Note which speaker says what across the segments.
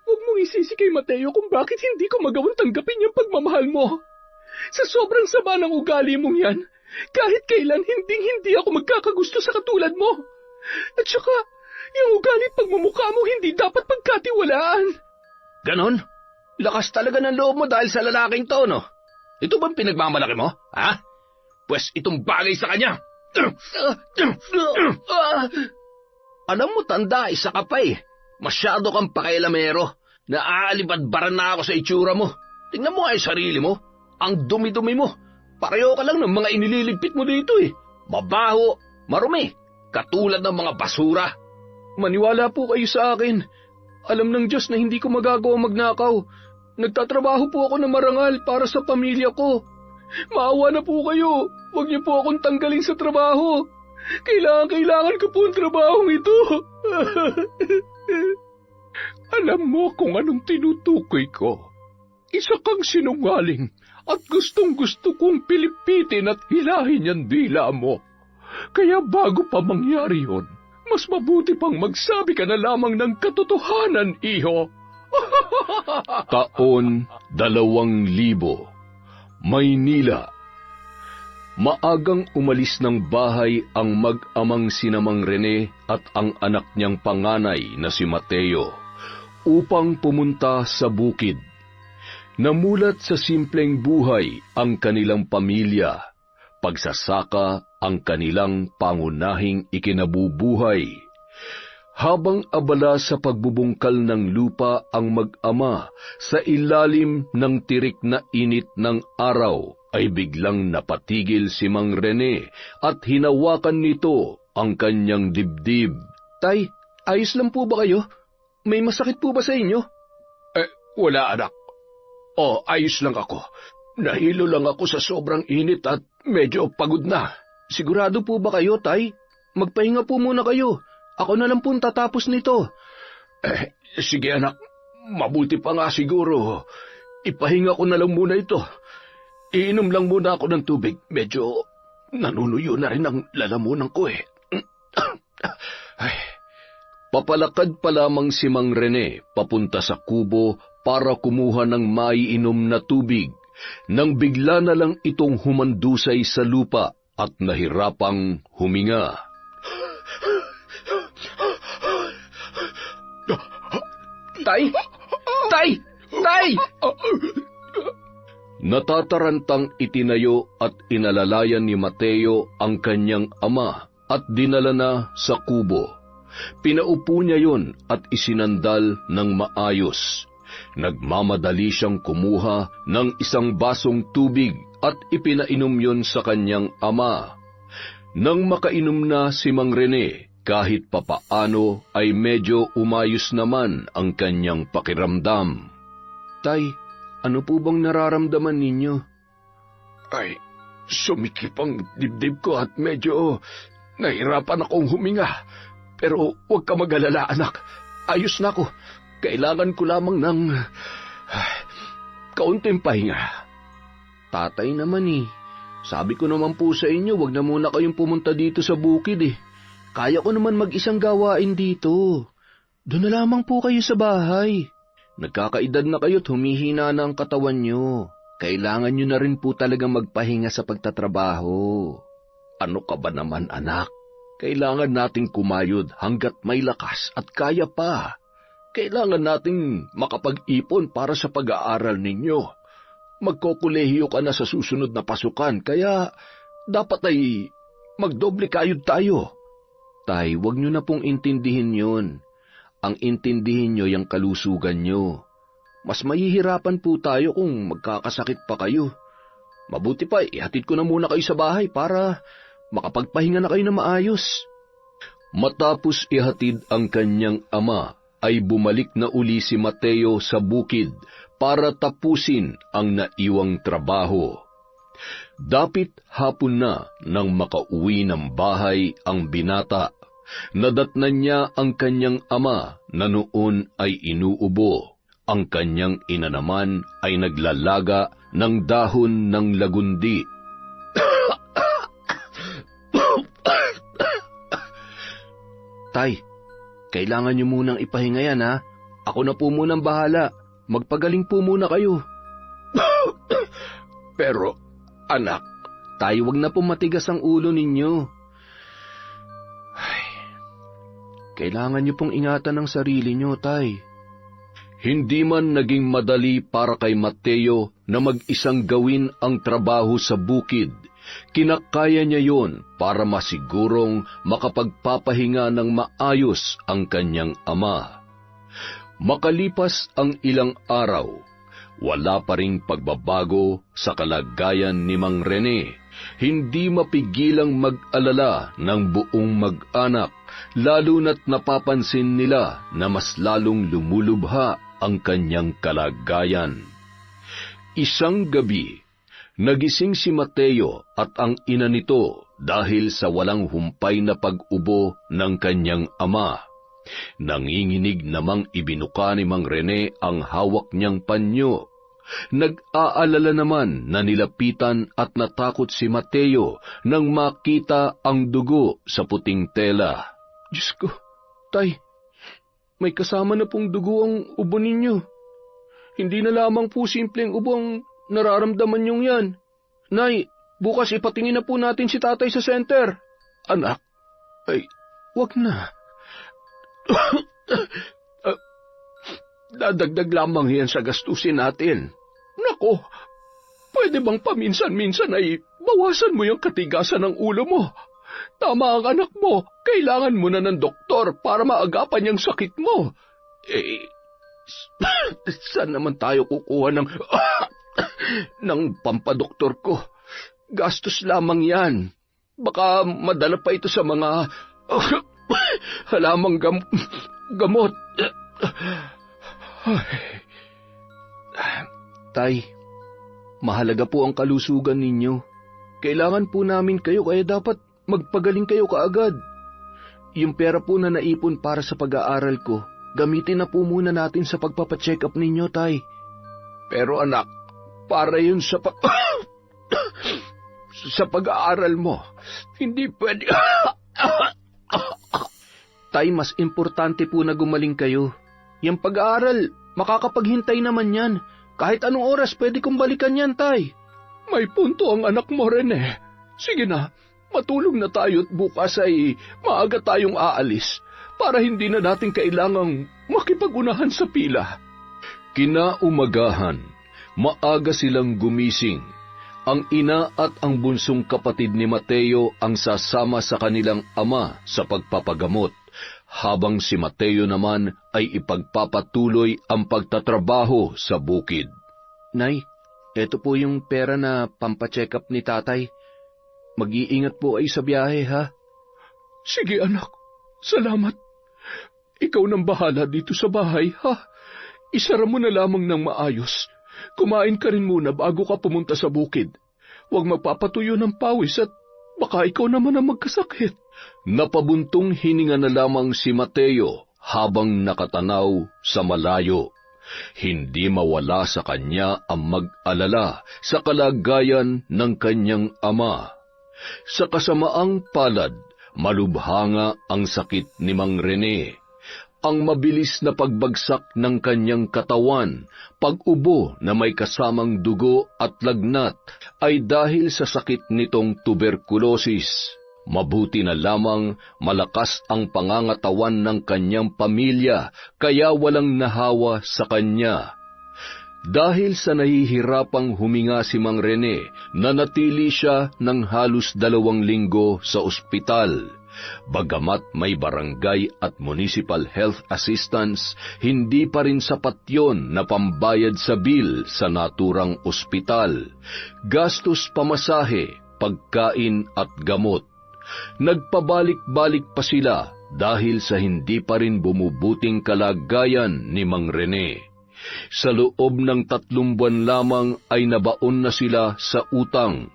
Speaker 1: Huwag mong isisi kay Mateo kung bakit hindi ko magawang tanggapin yung pagmamahal mo. Sa sobrang sama ng ugali mong yan, kahit kailan hindi ako magkakagusto sa katulad mo. At saka, yung ugali at pagmumukha mo hindi dapat pagkatiwalaan.
Speaker 2: Ganon? Lakas talaga ng loob mo dahil sa lalaking to, no? Ito bang pinagmamalaki mo, ha? Pwes itong bagay sa kanya. Alam mo, tanda, isa ka pa eh. Masyado kang pakailamero. Naaalibadbaran na ako sa itsura mo. Tingnan mo nga yung sarili mo. Ang dumi-dumi mo. Pareho ka lang ng mga inililigpit mo dito eh. Mabaho, marumi, katulad ng mga basura.
Speaker 1: Maniwala po kayo sa akin. Alam ng Diyos na hindi ko magagawa magnakaw. Nagtatrabaho po ako ng marangal para sa pamilya ko. Maawa na po kayo. Huwag niyo po akong tanggalin sa trabaho. Kailangan ko po ang trabahong ito. Alam mo kung anong tinutukoy ko. Isa kang sinungaling at gustong-gusto kong pilipitin at hilahin yung dila mo. Kaya bago pa mangyari yun, mas mabuti pang magsabi ka na lamang ng katotohanan, iho. Taon 2000, Maynila. Maagang umalis ng bahay ang mag-amang sinamang Rene at ang anak niyang panganay na si Mateo upang pumunta sa bukid. Namulat sa simpleng buhay ang kanilang pamilya, pagsasaka ang kanilang pangunahing ikinabubuhay. Habang abala sa pagbubungkal ng lupa ang mag-ama sa ilalim ng tirik na init ng araw, ay biglang napatigil si Mang Rene at hinawakan nito ang kanyang dibdib. Tay, ayos lang po ba kayo? May masakit po ba sa inyo?
Speaker 2: Wala anak. Ayos lang ako. Nahilo lang ako sa sobrang init at medyo pagod na.
Speaker 1: Sigurado po ba kayo, Tay? Magpahinga po muna kayo. Ako na lang po tatapos nito.
Speaker 2: Sige anak, mabuti pa nga siguro. Ipahinga ko na lang muna ito. Iinom lang muna ako ng tubig. Medyo nanunuyo na rin ang lalamunan ko eh.
Speaker 1: Papalakad pa lamang si Mang Rene papunta sa kubo para kumuha ng maiinom na tubig, nang bigla na lang itong humandusay sa lupa at nahirapang huminga.
Speaker 2: Tay! Tay! Tay!
Speaker 1: Natatarantang itinayo at inalalayan ni Mateo ang kanyang ama at dinala na sa kubo. Pinaupo niya yon at isinandal ng maayos. Nagmamadali siyang kumuha ng isang basong tubig at ipinainom yon sa kanyang ama. Nang makainom na si Mang Rene, kahit papaano ay medyo umayos naman ang kanyang pakiramdam. Tay, ano po bang nararamdaman ninyo?
Speaker 2: Ay, sumikip ang dibdib ko at medyo nahirapan akong huminga. Pero huwag ka mag-alala, anak. Ayos na ako. Kailangan ko lamang ng kaunting pahinga.
Speaker 1: Tatay naman sabi ko naman po sa inyo, wag na muna kayong pumunta dito sa bukid eh. Kaya ko naman mag-isang gawain dito. Doon na lamang po kayo sa bahay. Nagkakaedad na kayo't humihina na ang katawan nyo. Kailangan nyo na rin po talagang magpahinga sa pagtatrabaho.
Speaker 2: Ano ka ba naman, anak? Kailangan nating kumayod hanggat may lakas at kaya pa. Kailangan nating makapag-ipon para sa pag-aaral ninyo. Magkokolehiyo ka na sa susunod na pasukan, kaya dapat ay magdoble kayod tayo.
Speaker 1: Tay, wag nyo na pong intindihin yun. Ang intindihin nyo yung kalusugan nyo. Mas mahihirapan po tayo kung magkakasakit pa kayo. Mabuti pa, ihatid ko na muna kayo sa bahay para makapagpahinga na kayo na maayos. Matapos ihatid ang kanyang ama, ay bumalik na uli si Mateo sa bukid para tapusin ang naiwang trabaho. Dapit hapon na nang makauwi ng bahay ang binata. Nadatnan niya ang kanyang ama na noon ay inuubo. Ang kanyang ina naman ay naglalaga ng dahon ng lagundi. Tay, kailangan niyo munang ipahinga yan ha. Ako na po munang bahala. Magpagaling po muna kayo.
Speaker 2: Pero, anak,
Speaker 1: Tay, wag na po matigas ang ulo ninyo. Ay, kailangan niyo pong ingatan ang sarili niyo, Tay.
Speaker 2: hindi man naging madali para kay Mateo na mag-isang gawin ang trabaho sa bukid, kinakaya niya yon para masigurong makapagpapahinga ng maayos ang kanyang ama. Makalipas ang ilang araw, wala pa ring pagbabago sa kalagayan ni Mang Rene. Hindi mapigilang mag-alala ng buong mag-anak, lalo na't napapansin nila na mas lalong lumulubha ang kanyang kalagayan. Isang gabi, nagising si Mateo at ang ina nito dahil sa walang humpay na pag-ubo ng kanyang ama. Nanginginig namang ibinuka ni Mang Rene ang hawak niyang panyo. Nag-aalala naman na nilapitan at natakot si Mateo nang makita ang dugo sa puting tela.
Speaker 1: Diyos ko, Tay, may kasama na pong dugo ang ubo ninyo. Hindi na lamang po simpleng ubo ang nararamdaman niyong yan. Nay, bukas ipatingin na po natin si tatay sa center.
Speaker 2: Anak, ay,
Speaker 1: wag na.
Speaker 2: Dadagdag lamang yan sa gastusin natin. Nako, pwede bang paminsan-minsan ay bawasan mo yung katigasan ng ulo mo? Tama ang anak mo, kailangan mo na ng doktor para maagapan yung sakit mo. Saan naman tayo kukuha ng pampadoktor ko? Gastos lamang yan. Baka madala pa ito sa mga halamang gamot.
Speaker 1: Tay, mahalaga po ang kalusugan ninyo. Kailangan po namin kayo kaya dapat magpagaling kayo kaagad. Yung pera po na naipon para sa pag-aaral ko, gamitin na po muna natin sa pagpapacheck up ninyo, Tay.
Speaker 2: Pero anak, para yun sa sa pag-aaral mo, hindi pwede.
Speaker 1: Tay, mas importante po na gumaling kayo. Yung pag-aaral, makakapaghintay naman yan. Kahit anong oras pwede kong balikan yan, Tay.
Speaker 2: May punto ang anak mo, Rene. Sige na, matulog na tayo at bukas ay maaga tayong aalis para hindi na natin kailangang makipag-unahan sa pila. Kinaumagahan, maaga silang gumising. Ang ina at ang bunsong kapatid ni Mateo ang sasama sa kanilang ama sa pagpapagamot, habang si Mateo naman ay ipagpapatuloy ang pagtatrabaho sa bukid.
Speaker 1: Nay, eto po yung pera na pampacheck up ni tatay. Mag-iingat po ay sa biyahe, ha?
Speaker 2: Sige anak, salamat. Ikaw nang bahala dito sa bahay, ha? Isara mo na lamang ng maayos. Kumain ka rin muna bago ka pumunta sa bukid. Huwag magpapatuyo ng pawis at baka ikaw naman ang magkasakit. Napabuntong hininga na lamang si Mateo habang nakatanaw sa malayo. Hindi mawala sa kanya ang mag-alala sa kalagayan ng kanyang ama. Sa kasamaang palad, malubha nga ang sakit ni Mang Rene. Ang mabilis na pagbagsak ng kanyang katawan, pag-ubo na may kasamang dugo at lagnat ay dahil sa sakit nitong tuberculosis. Mabuti na lamang malakas ang pangangatawan ng kanyang pamilya kaya walang nahawa sa kanya. Dahil sa nahihirapang huminga si Mang Rene, nanatili siya ng halos 2 linggo sa ospital. Bagamat may barangay at municipal health assistance, hindi pa rin sapat yon na pambayad sa bill sa naturang ospital. Gastos pamasahe, pagkain at gamot. Nagpabalik-balik pa sila dahil sa hindi pa rin bumubuting kalagayan ni Mang Rene. Sa loob ng 3 buwan lamang ay nabaon na sila sa utang.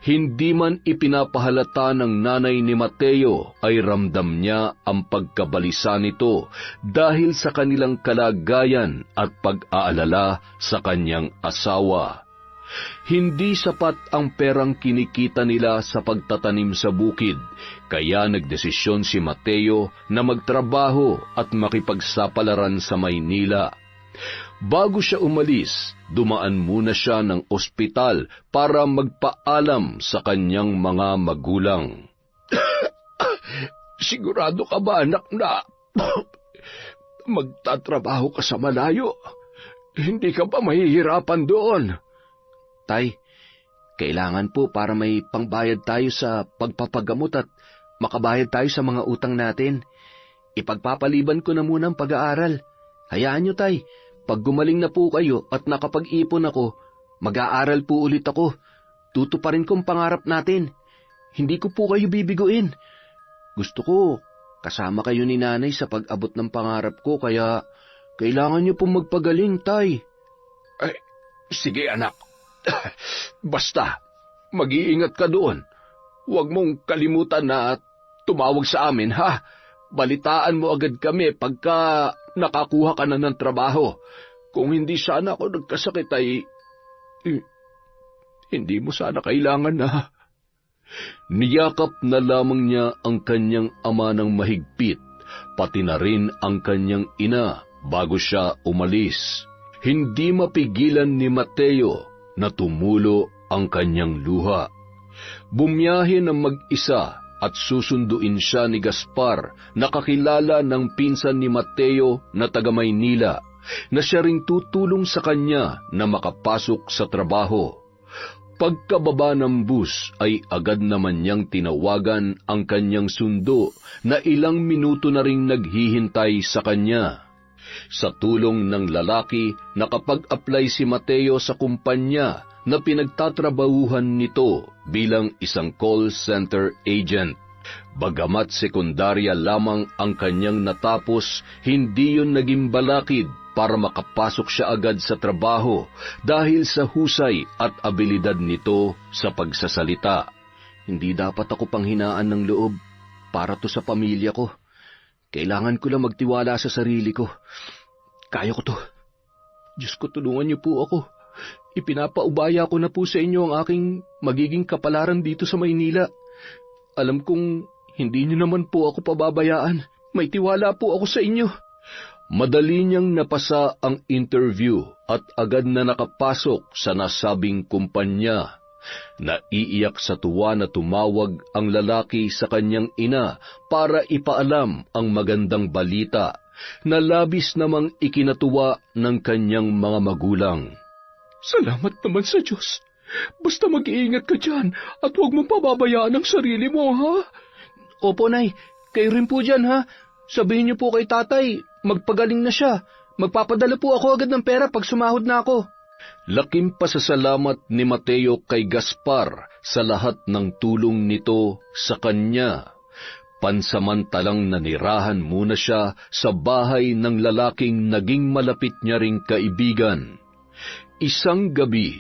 Speaker 2: Hindi man ipinapahalata ng nanay ni Mateo ay ramdam niya ang pagkabalisa nito dahil sa kanilang kalagayan at pag-aalala sa kanyang asawa.
Speaker 1: Hindi sapat ang perang kinikita nila sa pagtatanim sa bukid, kaya nagdesisyon si Mateo na magtrabaho at makipagsapalaran sa Maynila. Bago siya umalis, dumaan muna siya ng ospital para magpaalam sa kanyang mga magulang.
Speaker 2: Sigurado ka ba, anak, na magtatrabaho ka sa malayo? Hindi ka ba mahihirapan doon?
Speaker 1: Tay, kailangan po para may pangbayad tayo sa pagpapagamot at makabayad tayo sa mga utang natin. Ipagpapaliban ko na muna ang pag-aaral. Hayaan nyo, Tay, pag gumaling na po kayo at nakapag-ipon ako, mag-aaral po ulit ako. Tutuparin kong pangarap natin. Hindi ko po kayo bibiguin. Gusto ko, kasama kayo ni Nanay sa pag-abot ng pangarap ko, kaya kailangan nyo pong magpagaling, Tay.
Speaker 2: Ay, sige anak. Basta, mag-iingat ka doon. Huwag mong kalimutan na tumawag sa amin, ha? Balitaan mo agad kami pagka nakakuha ka na ng trabaho. Kung hindi sana ako nagkasakit ay hindi mo sana kailangan na.
Speaker 1: Niyakap na lamang niya ang kanyang ama ng mahigpit, pati na rin ang kanyang ina bago siya umalis. Hindi mapigilan ni Mateo na tumulo ang kanyang luha. Bumiyahe ng mag-isa at susunduin siya ni Gaspar, na kakilala ng pinsan ni Mateo na taga Maynila, na siya ring tutulong sa kanya na makapasok sa trabaho. Pagkababa ng bus ay agad naman niyang tinawagan ang kanyang sundo na ilang minuto na ring naghihintay sa kanya. Sa tulong ng lalaki, nakapag-apply si Mateo sa kumpanya na pinagtatrabahuhan nito bilang isang call center agent. Bagamat sekundarya lamang ang kanyang natapos, hindi yun naging balakid para makapasok siya agad sa trabaho dahil sa husay at abilidad nito sa pagsasalita. Hindi dapat ako panghinaan ng loob, para to sa pamilya ko. Kailangan ko lang magtiwala sa sarili ko. Kaya ko to. Diyos ko, tulungan niyo po ako. Ipinapaubaya ko na po sa inyo ang aking magiging kapalaran dito sa Maynila. Alam kong hindi niyo naman po ako pababayaan. May tiwala po ako sa inyo. Madali niyang napasa ang interview at agad na nakapasok sa nasabing kumpanya. Naiiyak sa tuwa na tumawag ang lalaki sa kanyang ina para ipaalam ang magandang balita na labis namang ikinatuwa ng kanyang mga magulang.
Speaker 2: Salamat naman sa Diyos. Basta mag-iingat ka dyan at huwag mong pababayaan ang sarili mo, ha?
Speaker 1: Opo, Nay. Kayo rin po dyan, ha? Sabihin niyo po kay tatay, magpagaling na siya. Magpapadala po ako agad ng pera pag sumahod na ako. Laking pasasalamat ni Mateo kay Gaspar sa lahat ng tulong nito sa kanya. Pansamantalang nanirahan muna siya sa bahay ng lalaking naging malapit niya ring kaibigan. Isang gabi,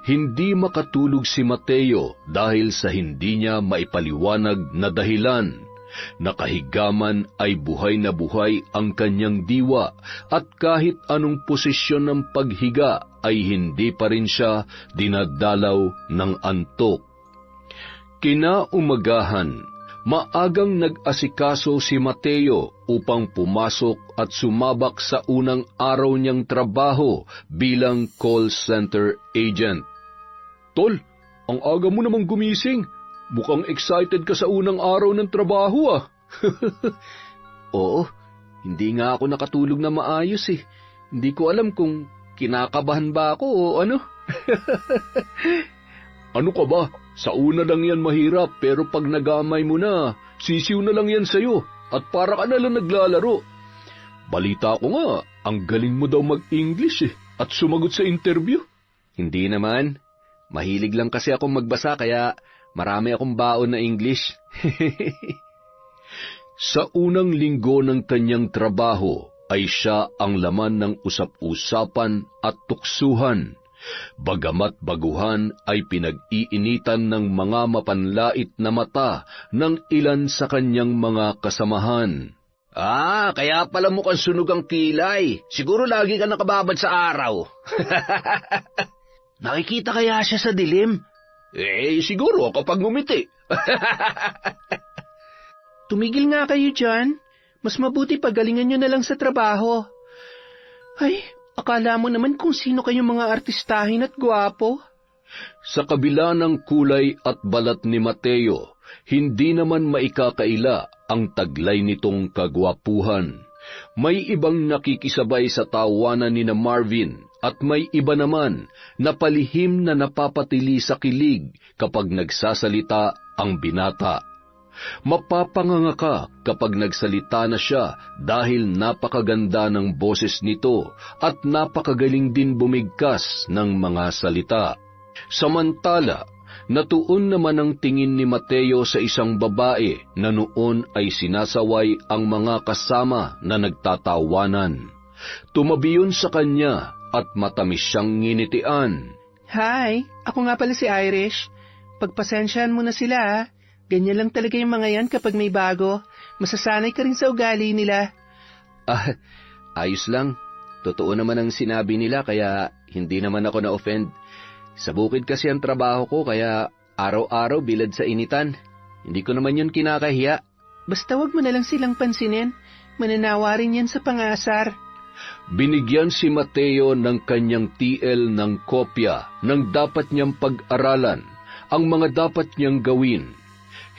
Speaker 1: hindi makatulog si Mateo dahil sa hindi niya maipaliwanag na dahilan. Nakahigaman ay buhay na buhay ang kanyang diwa at kahit anong posisyon ng paghiga ay hindi pa rin siya dinadalaw ng antok. Kinaumagahan, maagang nag-asikaso si Mateo upang pumasok at sumabak sa unang araw niyang trabaho bilang call center agent.
Speaker 2: Tol, ang aga mo namang gumising. Mukhang excited ka sa unang araw ng trabaho, ah.
Speaker 1: Oo, hindi nga ako nakatulog na maayos eh. Hindi ko alam kung kinakabahan ba ako o ano.
Speaker 2: Ano ka ba? Sa una lang yan mahirap, pero pag nagamay mo na, sisiw na lang yan sa'yo at para ka na lang naglalaro. Balita ko nga, ang galing mo daw mag-English eh at sumagot sa interview.
Speaker 1: Hindi naman. Mahilig lang kasi akong magbasa kaya marami akong baon na English.
Speaker 2: Sa unang linggo ng kanyang trabaho ay siya ang laman ng usap-usapan at tuksuhan. Bagamat baguhan ay pinag-iinitan ng mga mapanlait na mata ng ilan sa kanyang mga kasamahan.
Speaker 1: Kaya pala mukhang sunog ang kilay. Siguro lagi ka nakababad sa araw. Nakikita kaya siya sa dilim?
Speaker 2: Siguro kapag ngumiti.
Speaker 3: Tumigil nga kayo dyan. Mas mabuti pagalingan nyo na lang sa trabaho. Ay, akala mo naman kung sino kayong mga artistahin at gwapo.
Speaker 2: Sa kabila ng kulay at balat ni Mateo, hindi naman maikakaila ang taglay nitong kagwapuhan. May ibang nakikisabay sa tawanan ni na Marvin at may iba naman na palihim na napapatili sa kilig kapag nagsasalita ang binata. Mapapanganga ka kapag nagsalita na siya dahil napakaganda ng boses nito at napakagaling din bumigkas ng mga salita. Samantala, natuon naman ang tingin ni Mateo sa isang babae na noon ay sinasaway ang mga kasama na nagtatawanan. Tumabi yun sa kanya at matamis siyang nginitian.
Speaker 3: Hi, ako nga pala si Irish. Pagpasensyahan mo na sila, ha? Ganyan lang talaga yung mga yan kapag may bago. Masasanay ka rin sa ugali nila.
Speaker 1: Ayos lang. Totoo naman ang sinabi nila kaya hindi naman ako na-offend. Sa bukid kasi ang trabaho ko kaya araw-araw bilad sa initan. Hindi ko naman yun kinakahiya.
Speaker 3: Basta wag mo na lang silang pansinin. Mananawa rin yan sa pangasar.
Speaker 2: Binigyan si Mateo ng kanyang TL ng kopya ng dapat niyang pag-aralan, ang mga dapat niyang gawin.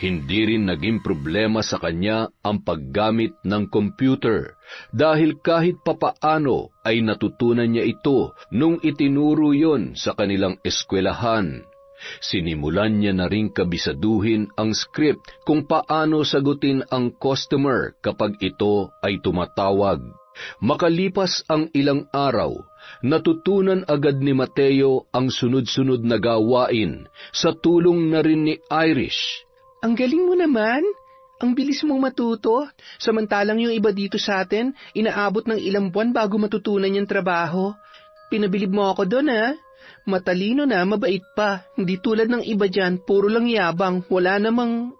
Speaker 2: Hindi rin naging problema sa kanya ang paggamit ng computer dahil kahit papaano ay natutunan niya ito nung itinuro yon sa kanilang eskwelahan. Sinimulan niya na rin kabisaduhin ang script kung paano sagutin ang customer kapag ito ay tumatawag. Makalipas ang ilang araw, natutunan agad ni Mateo ang sunod-sunod na gawain sa tulong na rin ni Irish.
Speaker 3: Ang galing mo naman. Ang bilis mong matuto. Samantalang yung iba dito sa atin, inaabot ng ilang buwan bago matutunan yung trabaho. Pinabilib mo ako doon, ha? Matalino na, mabait pa. Hindi tulad ng iba dyan, puro lang yabang. Wala namang...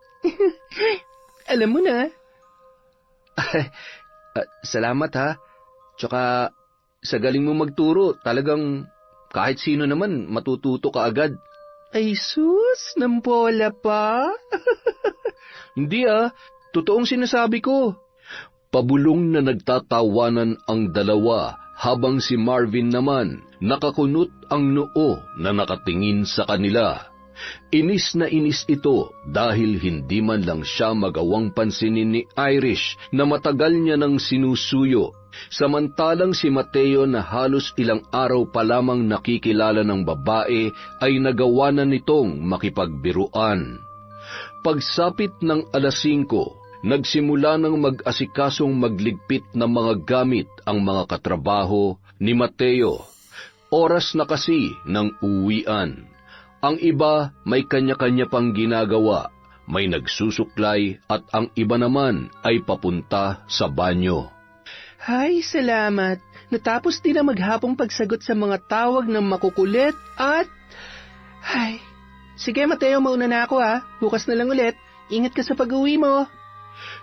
Speaker 3: Alam mo na.
Speaker 1: Salamat ha. Tsaka sa galing mo magturo, talagang kahit sino naman matututo ka agad.
Speaker 3: Ay sus, nampola pa.
Speaker 1: Hindi totoong sinasabi ko.
Speaker 2: Pabulong na nagtatawanan ang dalawa habang si Marvin naman nakakunot ang noo na nakatingin sa kanila. Inis na inis ito dahil hindi man lang siya magawang pansinin ni Irish na matagal niya nang sinusuyo, samantalang si Mateo na halos ilang araw pa lamang nakikilala ng babae ay nagawa na nitong makipagbiruan. Pagsapit ng 5:00, nagsimula ng mag-asikasong magligpit ng mga gamit ang mga katrabaho ni Mateo. Oras na kasi ng uwian. Ang iba may kanya-kanya pang ginagawa, may nagsusuklay at ang iba naman ay papunta sa banyo.
Speaker 3: Hay, salamat. Natapos din na maghapong pagsagot sa mga tawag ng makukulit at... Hay, sige Mateo, mauna na ako ha. Bukas na lang ulit. Ingat ka sa pag-uwi mo.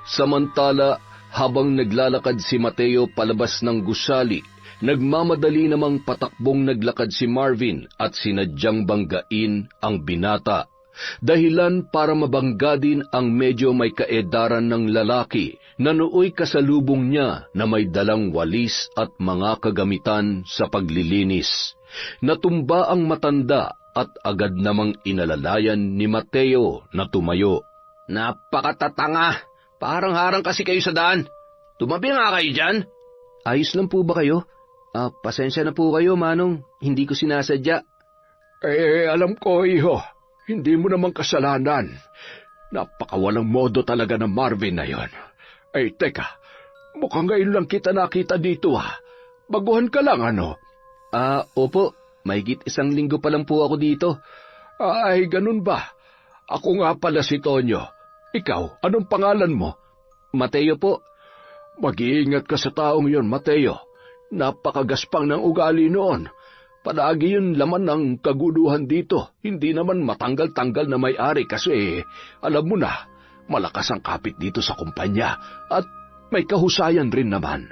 Speaker 2: Samantala, habang naglalakad si Mateo palabas ng gusali, nagmamadali namang patakbong naglakad si Marvin at sinadyang banggain ang binata. Dahilan para mabangga din ang medyo may kaedaran ng lalaki na nooy kasalubong niya na may dalang walis at mga kagamitan sa paglilinis. Natumba ang matanda at agad namang inalalayan ni Mateo na tumayo.
Speaker 1: Napakatatanga! Parang harang kasi kayo sa daan. Tumabi nga kayo dyan. Ayos lang po ba kayo? Pasensya na po kayo, Manong. Hindi ko sinasadya.
Speaker 2: Alam ko, iho. Hindi mo namang kasalanan. Napakawalang modo talaga ng Marvin na yon. Teka. Mukhang ngayon lang kita nakita dito, ha. Baguhan ka lang, ano?
Speaker 1: Opo. Mahigit 1 linggo pa lang po ako dito.
Speaker 2: Ay, ganun ba? Ako nga pala si Tonyo. Ikaw, anong pangalan mo?
Speaker 1: Mateo po.
Speaker 2: Mag-iingat ka sa taong yon, Mateo. Napakagaspang ng ugali noon. Palagi yun laman ng kaguluhan dito. Hindi naman matanggal-tanggal na may-ari kasi, alam mo na, malakas ang kapit dito sa kumpanya at may kahusayan rin naman.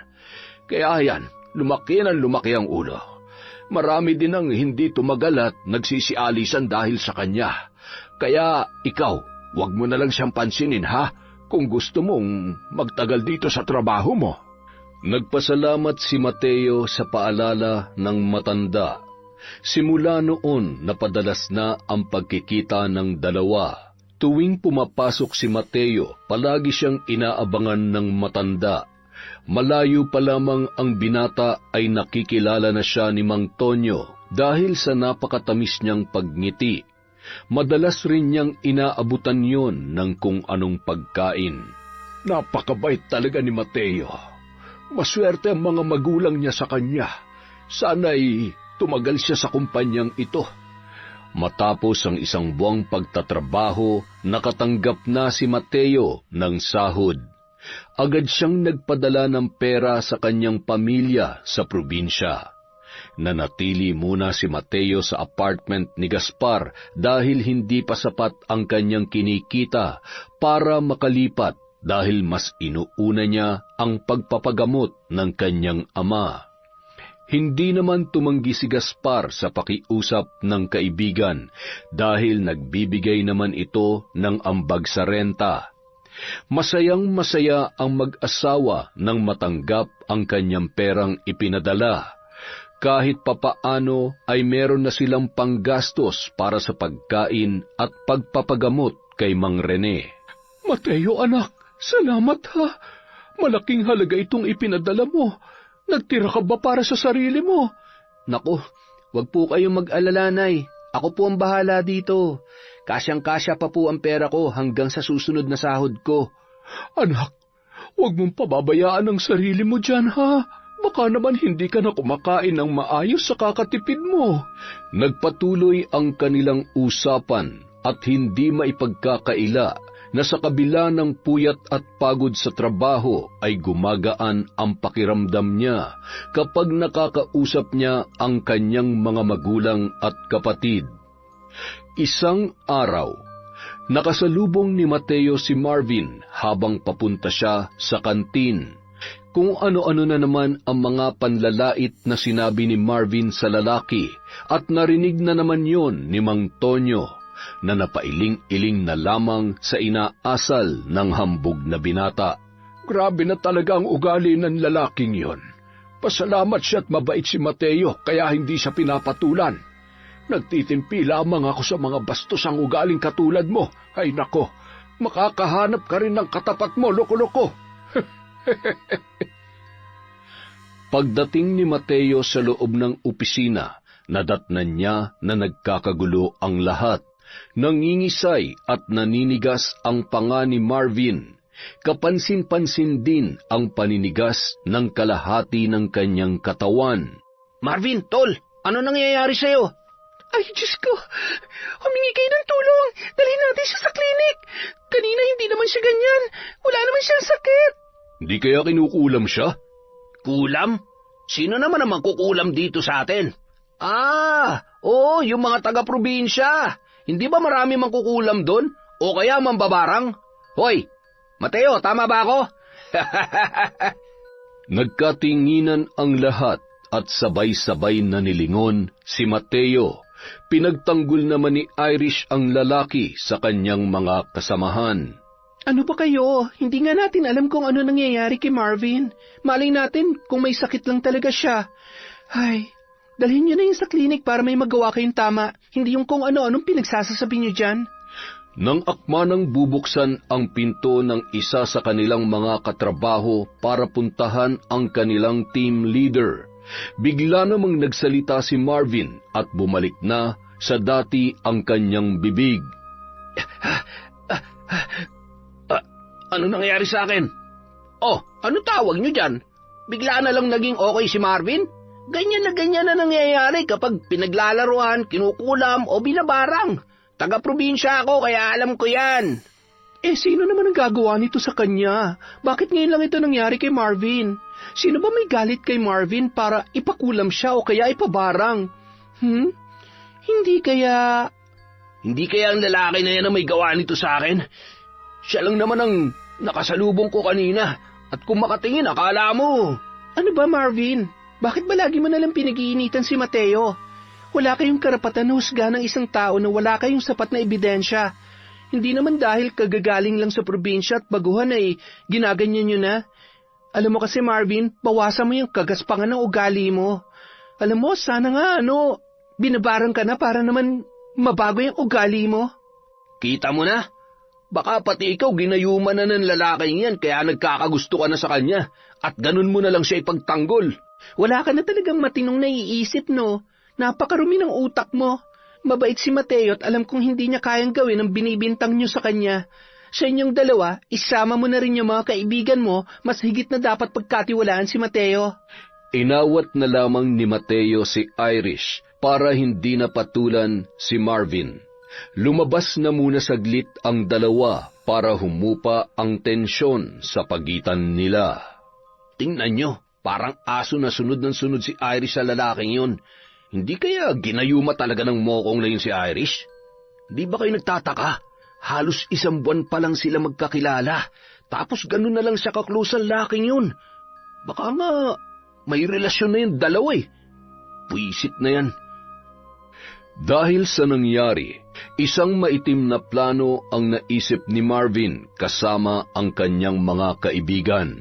Speaker 2: Kaya yan, lumaki ang ulo. Marami din ang hindi tumagal at nagsisialisan dahil sa kanya. Kaya ikaw, wag mo na lang siyang pansinin ha, kung gusto mong magtagal dito sa trabaho mo.
Speaker 1: Nagpasalamat si Mateo sa paalala ng matanda. Simula noon napadalas na ang pagkikita ng dalawa. Tuwing pumapasok si Mateo, palagi siyang inaabangan ng matanda. Malayo pa lamang ang binata ay nakikilala na siya ni Mang Tonyo dahil sa napakatamis niyang pagngiti. Madalas rin niyang inaabutan yon ng kung anong pagkain.
Speaker 2: Napakabait talaga ni Mateo. Maswerte ang mga magulang niya sa kanya. Sana'y tumagal siya sa kumpanyang ito.
Speaker 1: Matapos ang isang buwang pagtatrabaho, nakatanggap na si Mateo ng sahod. Agad siyang nagpadala ng pera sa kanyang pamilya sa probinsya. Nanatili muna si Mateo sa apartment ni Gaspar dahil hindi pa sapat ang kanyang kinikita para makalipat dahil mas inuuna niya ang pagpapagamot ng kanyang ama. Hindi naman tumanggi si Gaspar sa pakiusap ng kaibigan dahil nagbibigay naman ito ng ambag sa renta. Masayang-masaya ang mag-asawa nang matanggap ang kanyang perang ipinadala. Kahit papaano ay meron na silang panggastos para sa pagkain at pagpapagamot kay Mang Rene.
Speaker 2: Mateo anak, salamat ha. Malaking halaga itong ipinadala mo. Nagtira ka ba para sa sarili mo?
Speaker 3: Naku, wag po kayong mag-alala, Nay. Ako po ang bahala dito. Kasyang-kasya pa po ang pera ko hanggang sa susunod na sahod ko.
Speaker 2: Anak, wag mong pababayaan ang sarili mo dyan ha. Baka naman hindi ka na kumakain ng maayos sa kakatipid mo.
Speaker 1: Nagpatuloy ang kanilang usapan at hindi maipagkakaila na sa kabila ng puyat at pagod sa trabaho ay gumagaan ang pakiramdam niya kapag nakakausap niya ang kanyang mga magulang at kapatid. Isang araw, nakasalubong ni Mateo si Marvin habang papunta siya sa kantin. Kung ano-ano na naman ang mga panlalait na sinabi ni Marvin sa lalaki at narinig na naman yon ni Mang Tonyo, na napailing-iling na lamang sa inaasal ng hambog na binata.
Speaker 2: Grabe na talaga ang ugali ng lalaking yon. Pasalamat siya at mabait si Mateo kaya hindi siya pinapatulan. Nagtitimpi lamang ako sa mga bastosang ugaling katulad mo. Ay nako, makakahanap ka rin ng katapat mo, loko-loko.
Speaker 1: Pagdating ni Mateo sa loob ng opisina, nadatnan niya na nagkakagulo ang lahat. Nangingisay at naninigas ang panga ni Marvin. Kapansin-pansin din ang paninigas ng kalahati ng kanyang katawan.
Speaker 3: Marvin, tol, ano nangyayari sa'yo?
Speaker 4: Ay, Diyos ko! Humingi kayo ng tulong! Dalhin natin siya sa klinik! Kanina hindi naman siya ganyan! Wala naman siyang sakit!
Speaker 1: Hindi kaya kinukulam siya?
Speaker 3: Kulam? Sino naman ang magkukulam dito sa atin? Oo, yung mga taga-probinsya. Hindi ba marami mangkukulam doon? O kaya mambabarang? Hoy, Mateo, tama ba ako?
Speaker 1: Nagkatinginan ang lahat at sabay-sabay na nilingon si Mateo. Pinagtanggol naman ni Irish ang lalaki sa kanyang mga kasamahan.
Speaker 4: Ano ba kayo? Hindi nga natin alam kung ano nangyayari kay Marvin. Malay natin kung may sakit lang talaga siya. Ay, dalhin niyo na yun sa klinik para may magawa kayong tama. Hindi yung kung ano-anong pinagsasasabi niyo dyan.
Speaker 1: Nang akma nang bubuksan ang pinto ng isa sa kanilang mga katrabaho para puntahan ang kanilang team leader, bigla namang nagsalita si Marvin at bumalik na sa dati ang kanyang bibig.
Speaker 3: Ano nangyayari sa akin? Oh, ano tawag niyo dyan? Bigla na lang naging okay si Marvin? Ganyan na nangyayari kapag pinaglalaruan, kinukulam o binabarang. Taga-probinsya ako kaya alam ko yan.
Speaker 4: Sino naman ang gagawa nito sa kanya? Bakit ngayon lang ito nangyari kay Marvin? Sino ba may galit kay Marvin para ipakulam siya o kaya ipabarang? Hindi kaya
Speaker 3: ang lalaki na yan ang may gawa nito sa akin? Siya lang naman ang nakasalubong ko kanina at kung makatingin akala mo.
Speaker 4: Ano ba, Marvin? Bakit ba lagi mo nalang pinag-iinitan si Mateo? Wala kayong karapatan na husgahan ng isang tao na wala kayong sapat na ebidensya. Hindi naman dahil kagagaling lang sa probinsya at baguhan ay ginaganyan nyo na. Alam mo kasi Marvin, bawasan mo yung kagaspangan ng ugali mo. Alam mo, sana nga binabarang ka na para naman mabago yung ugali mo.
Speaker 1: Kita mo na? Baka pati ikaw ginayuman na ng lalaking yan kaya nagkakagusto ka na sa kanya at ganun mo na lang siya ipagtanggol.
Speaker 4: Wala ka na talagang matinong naiisip, no? Napakarumi ng utak mo. Mabait si Mateo at alam kong hindi niya kayang gawin ang binibintang niyo sa kanya. Sa inyong dalawa, isama mo na rin yung mga kaibigan mo, mas higit na dapat pagkatiwalaan si Mateo.
Speaker 2: Inawat na lamang ni Mateo si Irish para hindi na patulan si Marvin. Lumabas na muna saglit ang dalawa para humupa ang tensyon sa pagitan nila.
Speaker 1: Tingnan nyo, parang aso na sunod ng sunod si Irish sa lalaking yun. Hindi kaya ginayuma talaga ng mokong na yun si Irish? Di ba kayo nagtataka? Halos 1 buwan pa lang sila magkakilala. Tapos ganun na lang siya ka-close ang laking yun. Baka nga may relasyon na yung dalawa eh. Puisit na yan.
Speaker 2: Dahil sa nangyari, isang maitim na plano ang naisip ni Marvin kasama ang kanyang mga kaibigan.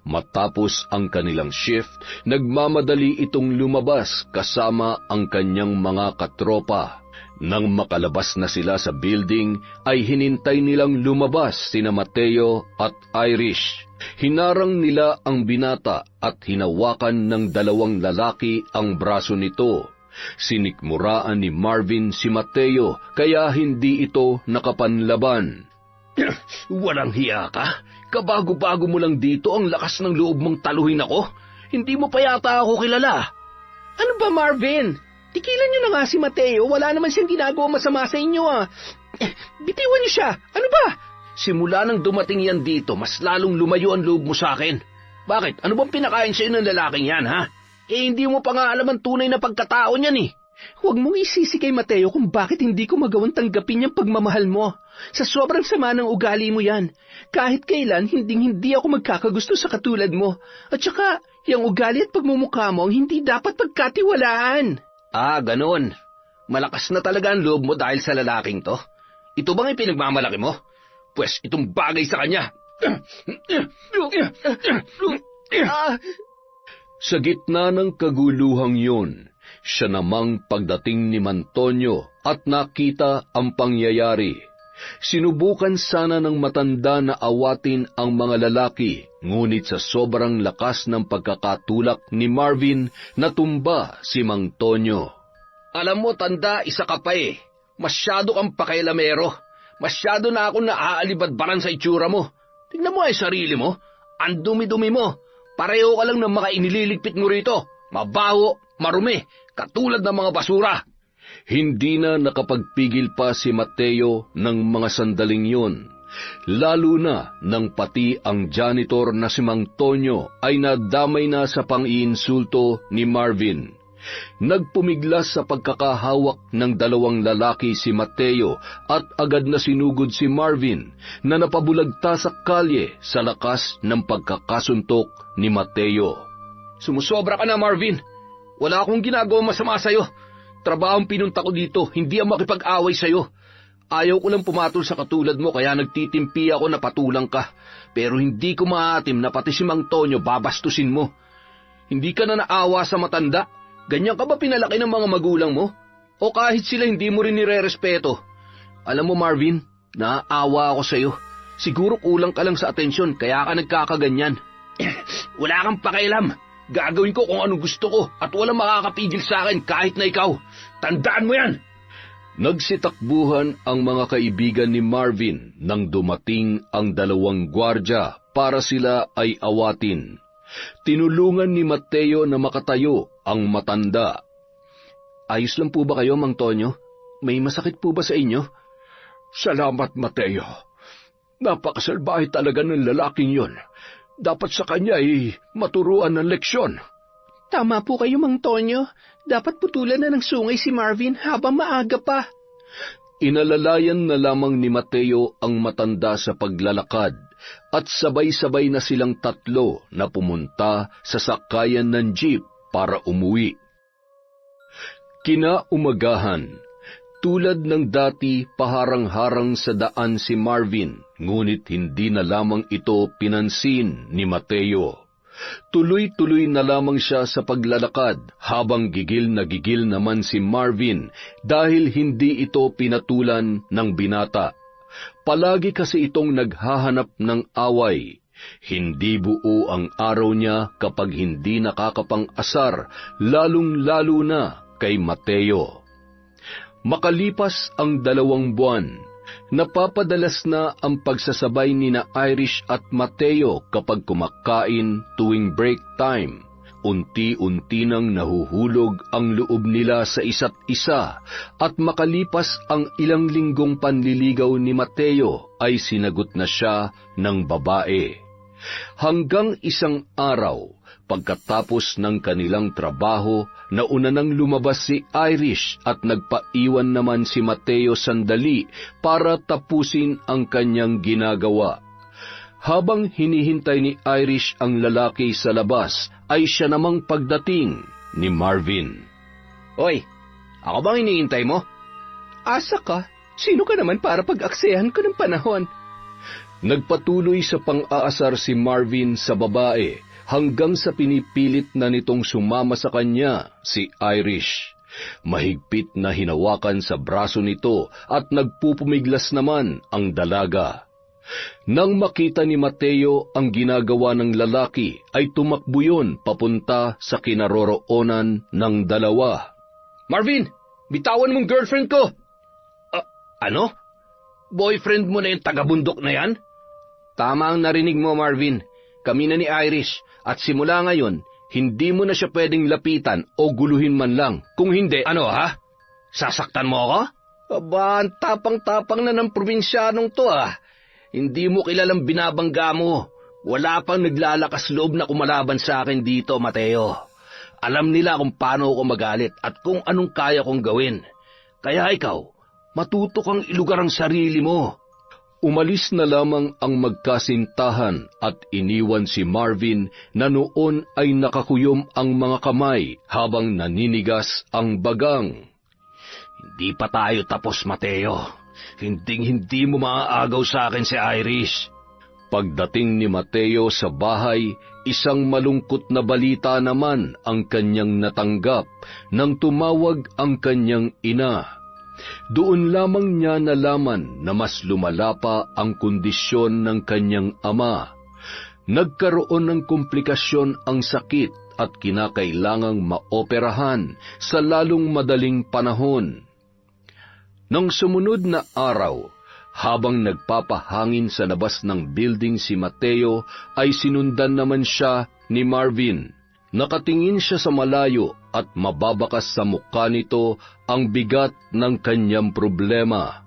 Speaker 2: Matapos ang kanilang shift, nagmamadali itong lumabas kasama ang kanyang mga katropa. Nang makalabas na sila sa building, ay hinintay nilang lumabas sina Mateo at Irish. Hinarang nila ang binata at hinawakan ng 2 lalaki ang braso nito. Sinikmuraan ni Marvin si Mateo kaya hindi ito nakapanlaban.
Speaker 1: Walang hiya ka? Kabago-bago mo lang dito, ang lakas ng loob mong taluhin ako. Hindi mo pa yata ako kilala.
Speaker 4: Ano ba Marvin? Tikilan niyo na nga si Mateo, wala naman siyang ginagawa masama sa inyo Bitiwan niyo siya, ano ba?
Speaker 1: Simula nang dumating yan dito, mas lalong lumayo ang loob mo sa akin. Bakit? Ano bang pinakain sa'yo ng lalaking yan, ha? Hindi mo pa nga alam ang tunay na pagkatao niyan eh.
Speaker 4: Huwag mong isisi kay Mateo kung bakit hindi ko magawang tanggapin yung pagmamahal mo. Sa sobrang sama ng ugali mo yan. Kahit kailan, hindi ako magkakagusto sa katulad mo. At saka, yung ugali at pagmumukha mo hindi dapat pagkatiwalaan.
Speaker 1: Ganon. Malakas na talaga ang loob mo dahil sa lalaking to. Ito bang ipinagmamalaki mo? Pwes, itong bagay sa kanya.
Speaker 2: Sa gitna ng kaguluhang yun, siya namang pagdating ni Mantonio at nakita ang pangyayari. Sinubukan sana ng matanda na awatin ang mga lalaki, ngunit sa sobrang lakas ng pagkakatulak ni Marvin, natumba si Mang Tonyo.
Speaker 1: Alam mo, tanda, isa ka pa eh. Masyado kang pakailamero. Masyado na ako naaalibadbaran sa itsura mo. Tignan mo ay sarili mo. Ang dumi-dumi mo. Pareho ka lang ng mga inililigpit mo rito. Mabaho, marumi, katulad ng mga basura.
Speaker 2: Hindi na nakapagpigil pa si Mateo ng mga sandaling yun, lalo na nang pati ang janitor na si Mang Tonyo ay nadamay na sa pang-iinsulto ni Marvin. Nagpumiglas sa pagkakahawak ng 2 lalaki si Mateo at agad na sinugod si Marvin na napabulagta sa kalye sa lakas ng pagkakasuntok ni Mateo.
Speaker 1: Sumusobra ka na, Marvin. Wala akong ginagawa masama sa'yo. Trabahong pinunta ko dito, hindi ang makipag-away sa'yo. Ayaw ko lang pumatol sa katulad mo kaya nagtitimpi ako na patulang ka. Pero hindi ko maatim na pati si Mang Tonyo babastusin mo. Hindi ka na naawa sa matanda? Ganyan ka ba pinalaki ng mga magulang mo? O kahit sila hindi mo rin nirerespeto? Alam mo Marvin, naaawa ako sa'yo. Siguro kulang ka lang sa atensyon kaya ka nagkakaganyan. Wala kang pakialam. Gagawin ko kung anong gusto ko at walang makakapigil sa akin kahit na ikaw. Tandaan mo yan!
Speaker 2: Nagsitakbuhan ang mga kaibigan ni Marvin nang dumating ang 2 gwardya para sila ay awatin. Tinulungan ni Mateo na makatayo ang matanda.
Speaker 1: Ayos lang po ba kayo, Mang Tonyo? May masakit po ba sa inyo?
Speaker 2: Salamat, Mateo. Napakasalbahe talaga ng lalaking yon. Dapat sa kanya ay maturuan ng leksyon.
Speaker 4: Tama po kayo, Mang Tonyo. Dapat putulan na ng sungay si Marvin habang maaga pa.
Speaker 2: Inalalayan na lamang ni Mateo ang matanda sa paglalakad at sabay-sabay na silang 3 na pumunta sa sakayan ng jeep para umuwi. Kinaumagahan, tulad ng dati paharang-harang sa daan si Marvin, ngunit hindi na lamang ito pinansin ni Mateo. Tuloy-tuloy na lamang siya sa paglalakad habang gigil naman si Marvin dahil hindi ito pinatulan ng binata. Palagi kasi itong naghahanap ng away. Hindi buo ang araw niya kapag hindi nakakapang-asar, lalong-lalo na kay Mateo. Makalipas ang 2 buwan, napapadalas na ang pagsasabay nina Irish at Mateo kapag kumakain tuwing break time. Unti-unti nang nahuhulog ang loob nila sa isa't isa at makalipas ang ilang linggong panliligaw ni Mateo ay sinagot na siya ng babae. Hanggang isang araw, pagkatapos ng kanilang trabaho, nauna nang lumabas si Irish at nagpaiwan naman si Mateo sandali para tapusin ang kanyang ginagawa. Habang hinihintay ni Irish ang lalaki sa labas, ay siya namang pagdating ni Marvin.
Speaker 1: Oy, ako bang hinihintay mo?
Speaker 3: Asa ka? Sino ka naman para pag-aksehan ko ng panahon?
Speaker 2: Nagpatuloy sa pang-aasar si Marvin sa babae hanggang sa pinipilit na nitong sumama sa kanya si Irish. Mahigpit na hinawakan sa braso nito at nagpupumiglas naman ang dalaga. Nang makita ni Mateo ang ginagawa ng lalaki, ay tumakbo yun papunta sa kinaroroonan ng dalawa.
Speaker 1: Marvin, bitawan mong girlfriend ko! Ano? Boyfriend mo na yung taga-bundok na yan? Tama ang narinig mo, Marvin. Kami na ni Irish, at simula ngayon, hindi mo na siya pwedeng lapitan o guluhin man lang. Kung hindi, ano ha? Sasaktan mo ako? Aba, ang tapang-tapang na ng probinsyanong to Hindi mo kilalang binabangga mo. Wala pang naglalakas loob na kumalaban sa akin dito, Mateo. Alam nila kung paano ako magalit at kung anong kaya kong gawin. Kaya ikaw, matuto kang ilugar ang sarili mo.
Speaker 2: Umalis na lamang ang magkasintahan at iniwan si Marvin na noon ay nakakuyom ang mga kamay habang naninigas ang bagang.
Speaker 1: Hindi pa tayo tapos, Mateo. Hindi mo maaagaw sa akin si Irish.
Speaker 2: Pagdating ni Mateo sa bahay, isang malungkot na balita naman ang kanyang natanggap nang tumawag ang kanyang ina. Doon lamang niya nalaman na mas lumala pa ang kondisyon ng kanyang ama. Nagkaroon ng komplikasyon ang sakit at kinakailangang maoperahan sa lalong madaling panahon. Nang sumunod na araw, habang nagpapahangin sa labas ng building si Mateo, ay sinundan naman siya ni Marvin. Nakatingin siya sa malayo at mababakas sa mukha nito ang bigat ng kanyang problema.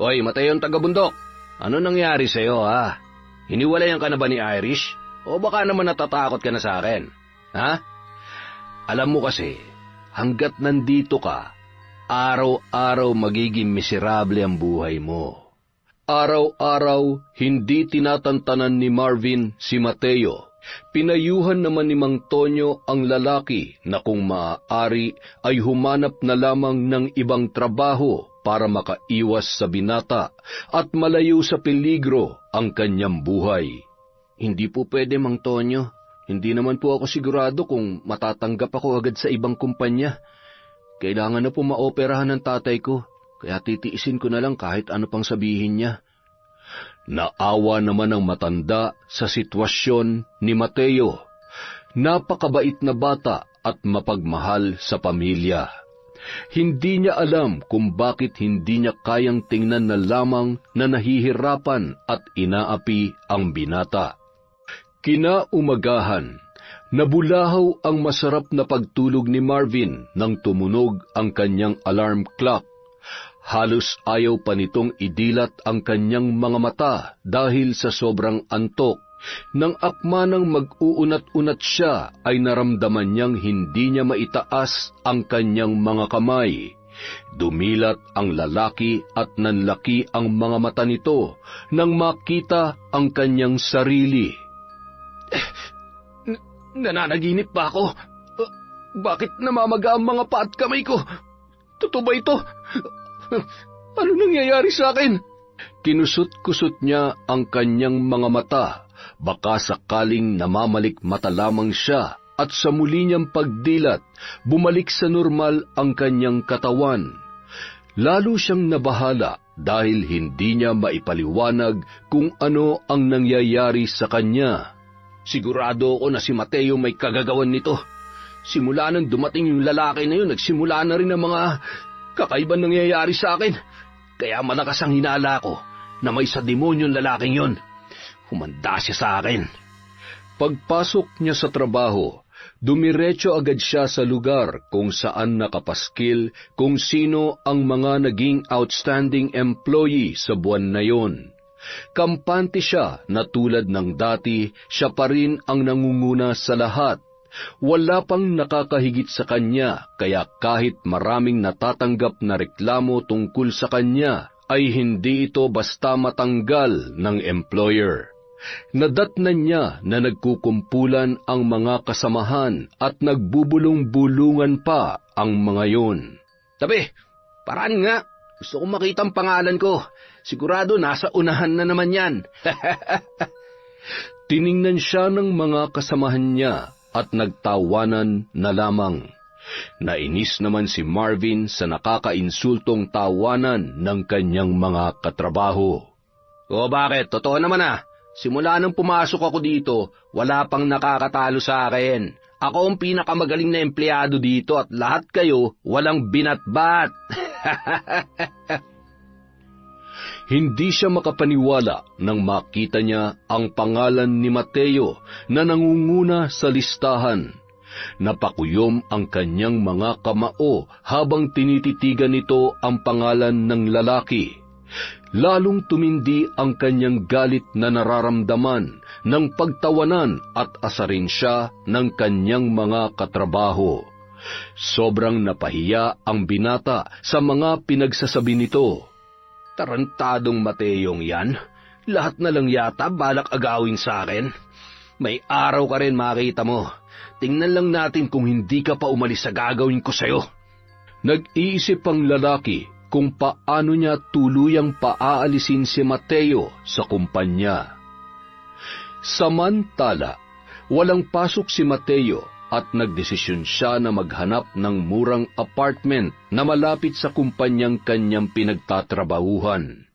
Speaker 1: Hoy, Mateo ang taga-bundok, ano nangyari sa'yo Hiniwalayan ka na ba ni Irish? O baka naman natatakot ka na sa akin? Alam mo kasi, hanggat nandito ka, araw-araw magiging miserable ang buhay mo.
Speaker 2: Araw-araw, hindi tinatantanan ni Marvin si Mateo. Pinayuhan naman ni Mang Tonyo ang lalaki na kung maaari ay humanap na lamang ng ibang trabaho para makaiwas sa binata at malayo sa peligro ang kanyang buhay.
Speaker 1: Hindi po pwede, Mang Tonyo. Hindi naman po ako sigurado kung matatanggap ako agad sa ibang kumpanya. Kailangan na po maoperahan ng tatay ko, kaya titiisin ko na lang kahit ano pang sabihin niya.
Speaker 2: Naawa naman ang matanda sa sitwasyon ni Mateo. Napakabait na bata at mapagmahal sa pamilya. Hindi niya alam kung bakit hindi niya kayang tingnan na lamang na nahihirapan at inaapi ang binata. Kinaumagahan, nabulahaw ang masarap na pagtulog ni Marvin nang tumunog ang kanyang alarm clock. Halos ayaw pa nitong idilat ang kanyang mga mata dahil sa sobrang antok. Nang akmanang mag-uunat-unat siya ay naramdaman niyang hindi niya maitaas ang kanyang mga kamay. Dumilat ang lalaki at nanlaki ang mga mata nito nang makita ang kanyang sarili.
Speaker 1: Nananaginip ba ako?
Speaker 2: Bakit namamaga ang mga paa at kamay ko? Totoo ba ito? Ano nangyayari sa akin? Kinusot-kusot niya ang kanyang mga mata. Baka sakaling namamalikmata lamang siya at sa muli niyang pagdilat, bumalik sa normal ang kanyang katawan. Lalo siyang nabahala dahil hindi niya maipaliwanag kung ano ang nangyayari sa kanya. Sigurado ako na si Mateo may kagagawan nito. Simula nang dumating yung lalaki na yun, nagsimula na rin ang mga kakaibang nangyayari sa akin. Kaya malakas ang hinala ko na may sa demonyong lalaking yun. Humanda siya sa akin. Pagpasok niya sa trabaho, dumiretso agad siya sa lugar kung saan nakapaskil kung sino ang mga naging outstanding employee sa buwan na yon. Kampante siya na tulad ng dati, siya pa rin ang nangunguna sa lahat. Wala pang nakakahigit sa kanya, kaya kahit maraming natatanggap na reklamo tungkol sa kanya, ay hindi ito basta matanggal ng employer. Nadatnan niya na nagkukumpulan ang mga kasamahan at nagbubulong-bulungan pa ang mga yun. Tabi, paraan nga. Gusto kong makita ang pangalan ko. Sigurado nasa unahan na naman yan. Tiningnan siya ng mga kasamahan niya at nagtawanan na lamang. Nainis naman si Marvin sa nakakainsultong tawanan ng kanyang mga katrabaho. O bakit? Totoo naman Simula nang pumasok ako dito, wala pang nakakatalo sa akin. Ako ang pinakamagaling na empleyado dito at lahat kayo walang binatbat. Hindi siya makapaniwala nang makita niya ang pangalan ni Mateo na nangunguna sa listahan. Napakuyom ang kanyang mga kamao habang tinititigan nito ang pangalan ng lalaki. Lalong tumindi ang kanyang galit na nararamdaman ng pagtawanan at asarin siya ng kanyang mga katrabaho. Sobrang napahiya ang binata sa mga pinagsasabi nito. Tarantadong Mateong yan. Lahat na lang yata balak agawin sa akin. May araw ka rin makita mo. Tingnan lang natin kung hindi ka pa umalis sa gagawin ko sa'yo. Nag-iisip ang lalaki kung paano niya tuluyang paaalisin si Mateo sa kumpanya. Samantala, walang pasok si Mateo at nagdesisyon siya na maghanap ng murang apartment na malapit sa kumpanyang kanyang pinagtatrabahuhan.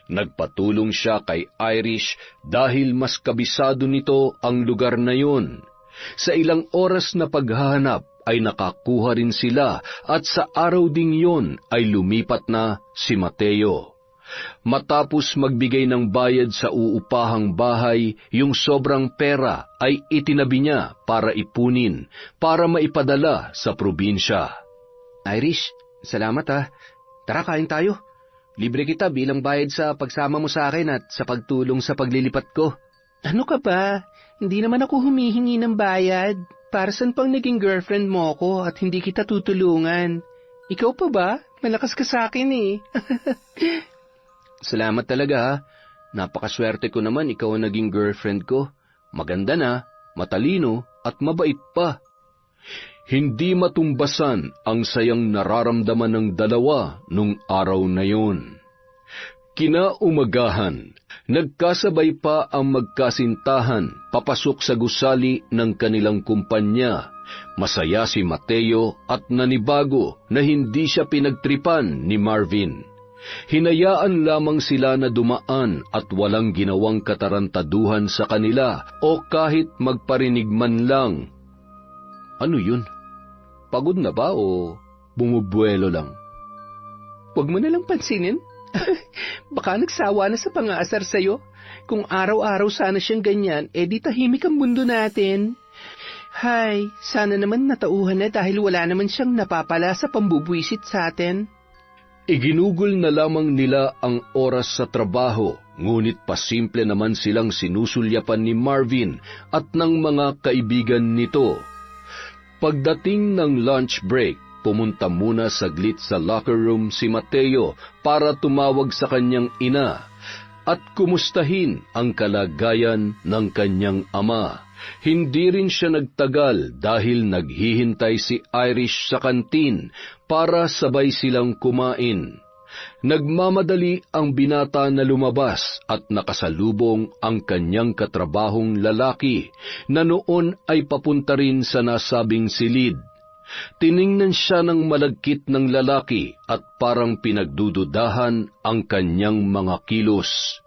Speaker 2: Nagpatulong siya kay Irish dahil mas kabisado nito ang lugar na yun. Sa ilang oras na paghahanap ay nakakuha rin sila at sa araw ding yon ay lumipat na si Mateo. Matapos magbigay ng bayad sa uupahang bahay, yung sobrang pera ay itinabi niya para ipunin, para maipadala sa probinsya. Irish, salamat Tara kain tayo. Libre kita bilang bayad sa pagsama mo sa akin at sa pagtulong sa paglilipat ko.
Speaker 4: Ano ka ba? Hindi naman ako humihingi ng bayad. Para saan pang naging girlfriend mo ako at hindi kita tutulungan? Ikaw pa ba? Malakas ka sa akin
Speaker 1: Salamat talaga Napakaswerte ko naman ikaw ang naging girlfriend ko. Maganda na, matalino at mabait pa. Hindi matumbasan ang sayang nararamdaman ng dalawa nung araw na yun. Kinaumagahan, nagkasabay pa ang magkasintahan papasok sa gusali ng kanilang kumpanya. Masaya si Mateo at nanibago na hindi siya pinagtripan ni Marvin. Hinayaan lamang sila na dumaan at walang ginawang katarantaduhan sa kanila o kahit magparinig man lang. Ano yun? Pagod na ba o bumubuelo lang?
Speaker 4: Huwag mo na lang pansinin. Baka nagsawa na sa pang-aasar sa'yo. Kung araw-araw sana siyang ganyan, di tahimik ang mundo natin. Hay, sana naman natauhan na dahil wala naman siyang napapala sa pambubwisit sa atin.
Speaker 1: Iginugol na lamang nila ang oras sa trabaho, ngunit pasimple naman silang sinusulyapan ni Marvin at ng mga kaibigan nito. Pagdating ng lunch break, pumunta muna saglit sa locker room si Mateo para tumawag sa kanyang ina at kumustahin ang kalagayan ng kanyang ama.
Speaker 2: Hindi rin siya nagtagal dahil naghihintay si Irish sa kantin para sabay silang kumain. Nagmamadali ang binata na lumabas at nakasalubong ang kanyang katrabahong lalaki na noon ay papunta rin sa nasabing silid. Tiningnan siya ng malagkit ng lalaki at parang pinagdududahan ang kanyang mga kilos.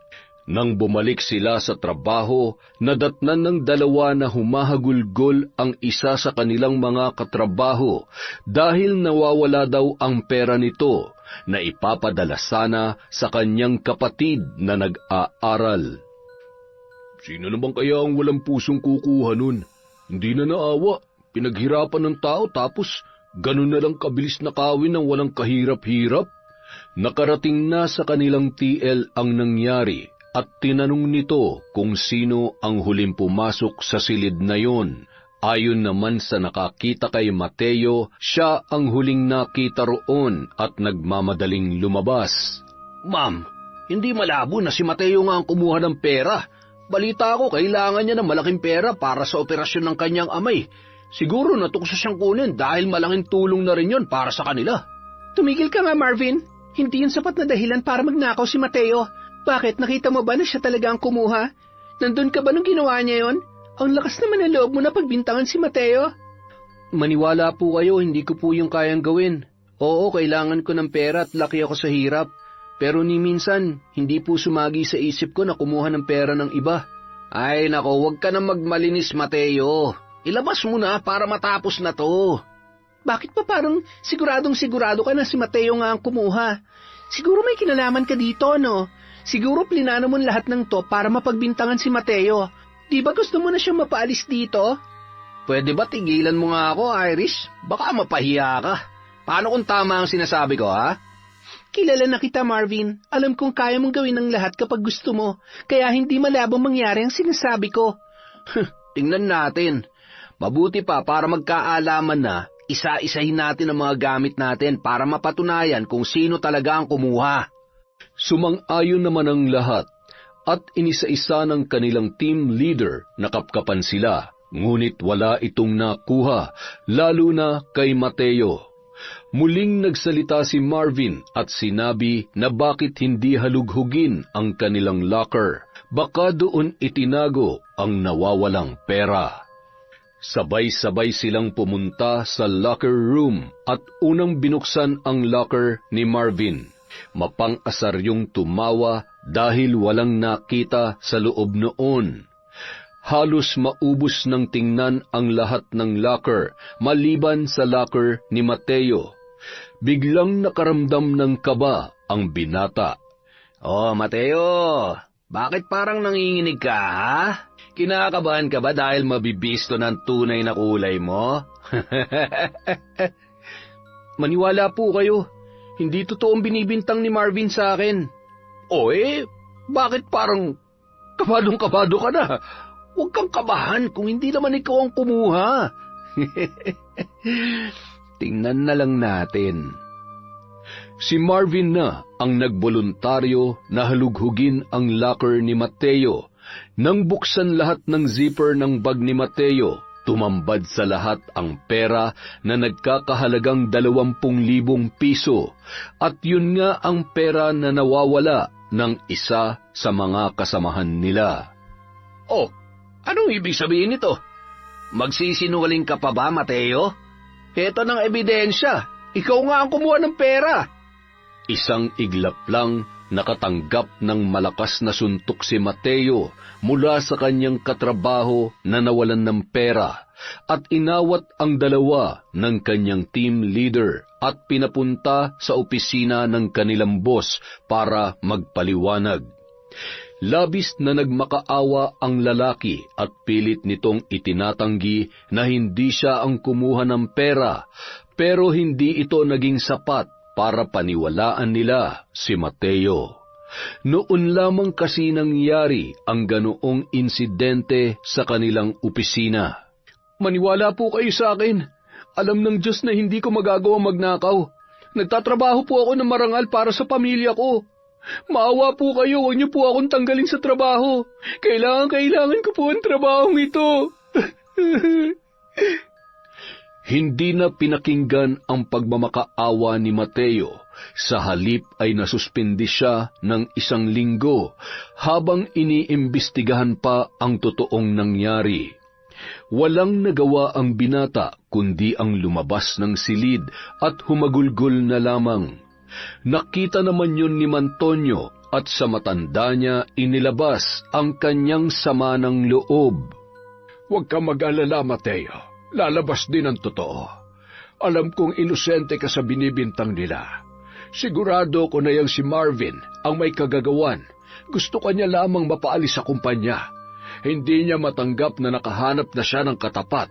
Speaker 2: Nang bumalik sila sa trabaho, nadatnan ng dalawa na humahagulgol ang isa sa kanilang mga katrabaho dahil nawawala daw ang pera nito na ipapadala sana sa kanyang kapatid na nag-aaral.
Speaker 1: Sino naman kaya ang walang pusong kukuha nun? Hindi na naawa. Pinaghirapan ng tao tapos ganun na lang kabilis nakawin ng walang kahirap-hirap.
Speaker 2: Nakarating na sa kanilang TL ang nangyari at tinanong nito kung sino ang huling pumasok sa silid na yon. Ayon naman sa nakakita kay Mateo, siya ang huling nakita roon at nagmamadaling lumabas.
Speaker 1: Ma'am, hindi malabo na si Mateo nga ang kumuha ng pera. Balita ko, kailangan niya ng malaking pera para sa operasyon ng kanyang amay. Siguro natukso siyang kunin dahil malaking tulong na rin yon para sa kanila.
Speaker 4: Tumigil ka nga, Marvin. Hindi yun sapat na dahilan para magnakaw si Mateo. Bakit? Nakita mo ba na siya talaga ang kumuha? Nandun ka ba nung ginawa niya yon? Ang lakas naman ng loob mo na pagbintangan si Mateo.
Speaker 3: Maniwala po kayo, hindi ko po yung kayang gawin. Oo, kailangan ko ng pera at laki ako sa hirap. Pero ni minsan, hindi po sumagi sa isip ko na kumuha ng pera ng iba.
Speaker 1: Ay nako, huwag ka na magmalinis, Mateo. Ilabas mo na para matapos na to.
Speaker 4: Bakit pa parang siguradong-sigurado ka na si Mateo nga ang kumuha? Siguro may kinalaman ka dito, no? Siguro plinano mo lahat ng to para mapagbintangan si Mateo. Di ba gusto mo na siyang mapaalis dito?
Speaker 1: Pwede ba tigilan mo nga ako, Irish? Baka mapahiya ka. Paano kung tama ang sinasabi ko, ha?
Speaker 4: Kilala na kita, Marvin. Alam kong kaya mong gawin ang lahat kapag gusto mo. Kaya hindi malabong mangyari ang sinasabi ko.
Speaker 1: Tingnan natin. Mabuti pa para magkaalaman na, isa-isahin natin ang mga gamit natin para mapatunayan kung sino talaga ang kumuha.
Speaker 2: Sumang-ayon naman ang lahat at inisa-isa ng kanilang team leader na kapkapan sila, ngunit wala itong nakuha, lalo na kay Mateo. Muling nagsalita si Marvin at sinabi na bakit hindi halughugin ang kanilang locker. Baka doon itinago ang nawawalang pera. Sabay-sabay silang pumunta sa locker room at unang binuksan ang locker ni Marvin. Mapang-asar yung tumawa dahil walang nakita sa loob noon. Halos maubos ng tingnan ang lahat ng locker maliban sa locker ni Mateo. Biglang nakaramdam ng kaba ang binata.
Speaker 1: Oh, Mateo, bakit parang nanginginig ka, ha? Kinakabahan ka ba dahil mabibisto ng tunay na kulay mo?
Speaker 3: Maniwala po kayo. Hindi totoong binibintang ni Marvin sa akin.
Speaker 1: O bakit parang kabadong-kabado ka na? Huwag kang kabahan kung hindi naman ikaw ang kumuha.
Speaker 2: Tingnan na lang natin. Si Marvin na ang nagboluntaryo na halughugin ang locker ni Mateo. Nang buksan lahat ng zipper ng bag ni Mateo, tumambad sa lahat ang pera na nagkakahalagang 20,000 piso at yun nga ang pera na nawawala ng isa sa mga kasamahan nila.
Speaker 1: Oh, anong ibig sabihin nito? Magsisinungaling ka pa ba, Mateo? Heto ng ebidensya. Ikaw nga ang kumuha ng pera.
Speaker 2: Isang iglap lang nakatanggap ng malakas na suntok si Mateo mula sa kanyang katrabaho na nawalan ng pera at inawat ang dalawa ng kanyang team leader at pinapunta sa opisina ng kanilang boss para magpaliwanag. Labis na nagmakaawa ang lalaki at pilit nitong itinatanggi na hindi siya ang kumuha ng pera, pero hindi ito naging sapat para paniwalaan nila si Mateo. Noon lamang kasi nangyari ang ganoong insidente sa kanilang opisina.
Speaker 3: Maniwala po kayo sa akin. Alam ng Diyos na hindi ko magagawang magnakaw. Nagtatrabaho po ako ng marangal para sa pamilya ko. Maawa po kayo, huwag niyo po akong tanggalin sa trabaho. Kailangan ko po ang trabahong ito.
Speaker 2: Hindi na pinakinggan ang pagmamakaawa ni Mateo. Sa halip ay nasuspindi siya ng 1 linggo habang iniimbestigahan pa ang totoong nangyari. Walang nagawa ang binata kundi ang lumabas ng silid at humagulgol na lamang. Nakita naman yun ni Mantonio at sa matanda niya inilabas ang kanyang sama ng loob. "Huwag ka mag-alala, Mateo. Lalabas din ang totoo. Alam kong inosente ka sa binibintang nila. Sigurado ko na yang si Marvin ang may kagagawan. Gusto ka niya lamang mapaalis sa kumpanya. Hindi niya matanggap na nakahanap na siya ng katapat.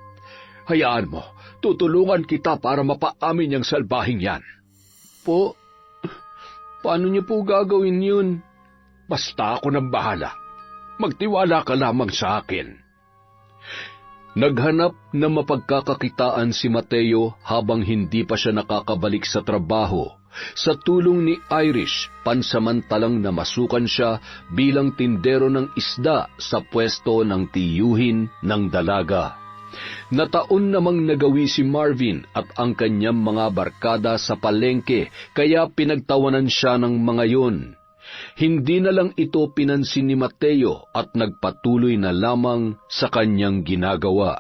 Speaker 2: Hayaan mo, tutulungan kita para mapaamin yung salbahing yan."
Speaker 3: Po, paano niyo po gagawin yun?
Speaker 2: Basta ako nang bahala. Magtiwala ka lamang sa akin. Naghanap na mapagkakakitaan si Mateo habang hindi pa siya nakakabalik sa trabaho. Sa tulong ni Irish, pansamantalang namasukan siya bilang tindero ng isda sa pwesto ng tiyuhin ng dalaga. Nataon namang nagawi si Marvin at ang kanyang mga barkada sa palengke kaya pinagtawanan siya ng mga yun. Hindi na lang ito pinansin ni Mateo at nagpatuloy na lamang sa kanyang ginagawa.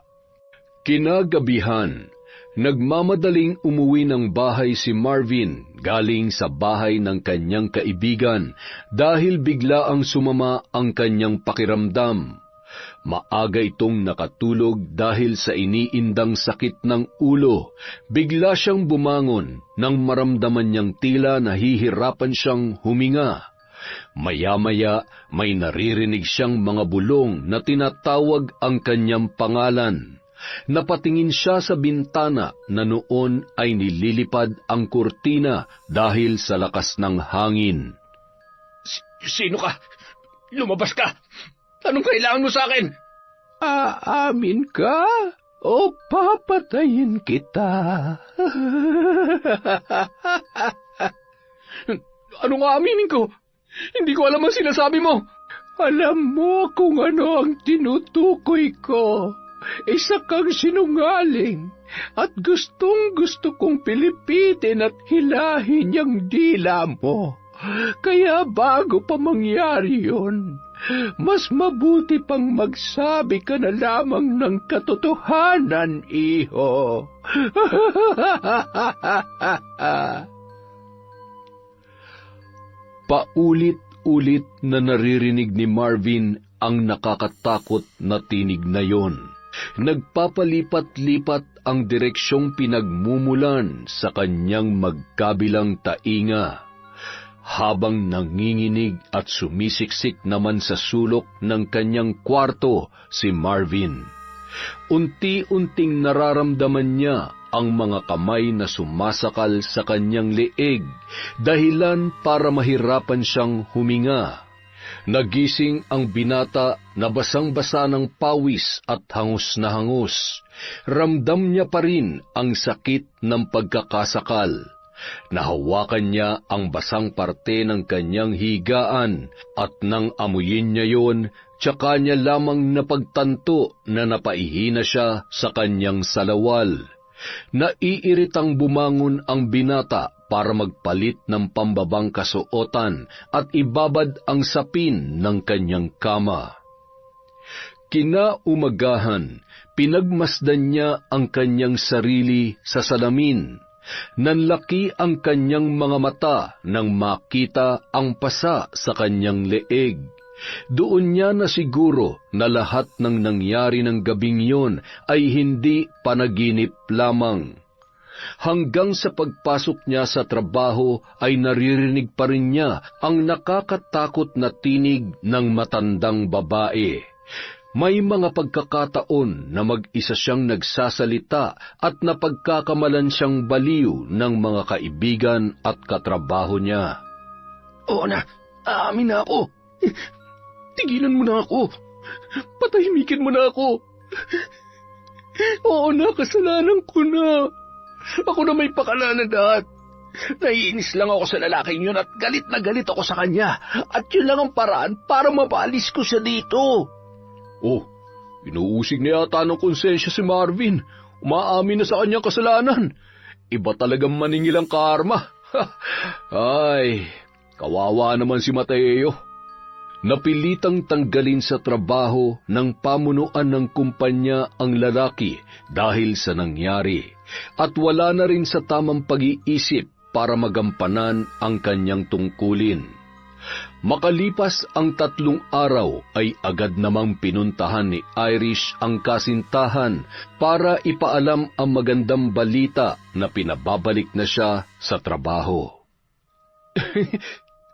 Speaker 2: Kinagabihan, nagmamadaling umuwi ng bahay si Marvin galing sa bahay ng kanyang kaibigan dahil bigla ang sumama ang kanyang pakiramdam. Maaga itong nakatulog dahil sa iniindang sakit ng ulo. Bigla siyang bumangon nang maramdaman niyang tila nahihirapan siyang huminga. Maya-maya may naririnig siyang mga bulong na tinatawag ang kanyang pangalan. Napatingin siya sa bintana na noon ay nililipad ang kurtina dahil sa lakas ng hangin.
Speaker 1: Sino ka? Lumabas ka! Anong kailangan mo sa akin?
Speaker 3: Aamin ka o papatayin kita?
Speaker 1: Anong aaminin ko? Hindi ko alam ang sinasabi mo.
Speaker 3: Alam mo kung ano ang tinutukoy ko. Isa kang sinungaling at gustong-gusto kong pilipitin at hilahin yung dila mo. Kaya bago pa mangyari yun, mas mabuti pang magsabi ka na lamang ng katotohanan, iho.
Speaker 2: Paulit-ulit na naririnig ni Marvin ang nakakatakot na tinig na yon. Nagpapalipat-lipat ang direksyong pinagmumulan sa kanyang magkabilang tainga. Habang nanginginig at sumisiksik naman sa sulok ng kanyang kwarto si Marvin. Unti-unting nararamdaman niya ang mga kamay na sumasakal sa kanyang leeg, dahilan para mahirapan siyang huminga. Nagising ang binata na basang-basa ng pawis at hangus na hangus. Ramdam niya pa rin ang sakit ng pagkakasakal. Nahawakan niya ang basang parte ng kanyang higaan at nang amuyin niya yon, tsaka niya lamang napagtanto na napaihina siya sa kanyang salawal. Naiiritang bumangon ang binata para magpalit ng pambabang kasuotan at ibabad ang sapin ng kanyang kama. Kinaumagahan, pinagmasdan niya ang kanyang sarili sa salamin. Nanlaki ang kanyang mga mata nang makita ang pasa sa kanyang leeg. Doon niya na siguro na lahat ng nangyari ng gabing yon ay hindi panaginip lamang. Hanggang sa pagpasok niya sa trabaho ay naririnig pa rin niya ang nakakatakot na tinig ng matandang babae. May mga pagkakataon na mag-isa siyang nagsasalita at napagkakamalan siyang baliw ng mga kaibigan at katrabaho niya.
Speaker 1: Oo na, aamin na ako. Tigilan mo na ako. Patahimikin mo na ako. Oo na, kasalanan ko na. Ako na may pakalanan lahat. Naiinis lang ako sa lalaking yun at galit na galit ako sa kanya. At yun lang ang paraan para mapaalis ko siya dito.
Speaker 2: Oh, Inuusig na yata ng konsensya si Marvin. Umaamin na sa kanyang kasalanan. Iba talagang maningil ang karma. Ay, kawawa naman si Mateo. Napilitang tanggalin sa trabaho ng pamunuan ng kumpanya ang lalaki dahil sa nangyari at wala na rin sa tamang pag-iisip para magampanan ang kanyang tungkulin. Makalipas ang 3 araw ay agad namang pinuntahan ni Irish ang kasintahan para ipaalam ang magandang balita na pinababalik na siya sa trabaho.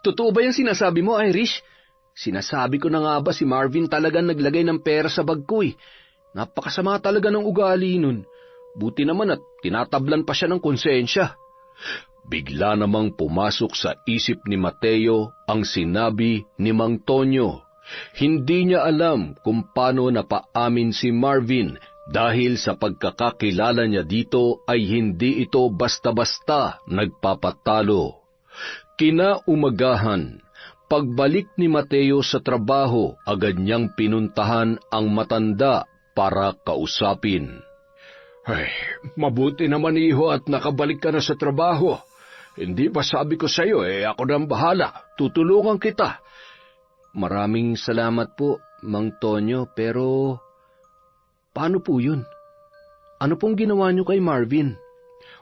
Speaker 3: Totoo ba yung sinasabi mo, Irish? Sinasabi ko na nga ba si Marvin talagang naglagay ng pera sa bag ko eh. Napakasama talaga ng ugali nun. Buti naman at tinatablan pa siya ng konsensya.
Speaker 2: Bigla namang pumasok sa isip ni Mateo ang sinabi ni Mang Tonyo. Hindi niya alam kung paano napaamin si Marvin dahil sa pagkakakilala niya dito ay hindi ito basta-basta nagpapatalo. Kinaumagahan, pagbalik ni Mateo sa trabaho, agad niyang pinuntahan ang matanda para kausapin.
Speaker 1: Ay, mabuti naman iho at nakabalik ka na sa trabaho. Hindi ba sabi ko sa iyo, ako nang bahala. Tutulungan kita.
Speaker 3: Maraming salamat po, Mang Tonyo, pero paano po yun? Ano pong ginawa niyo kay Marvin?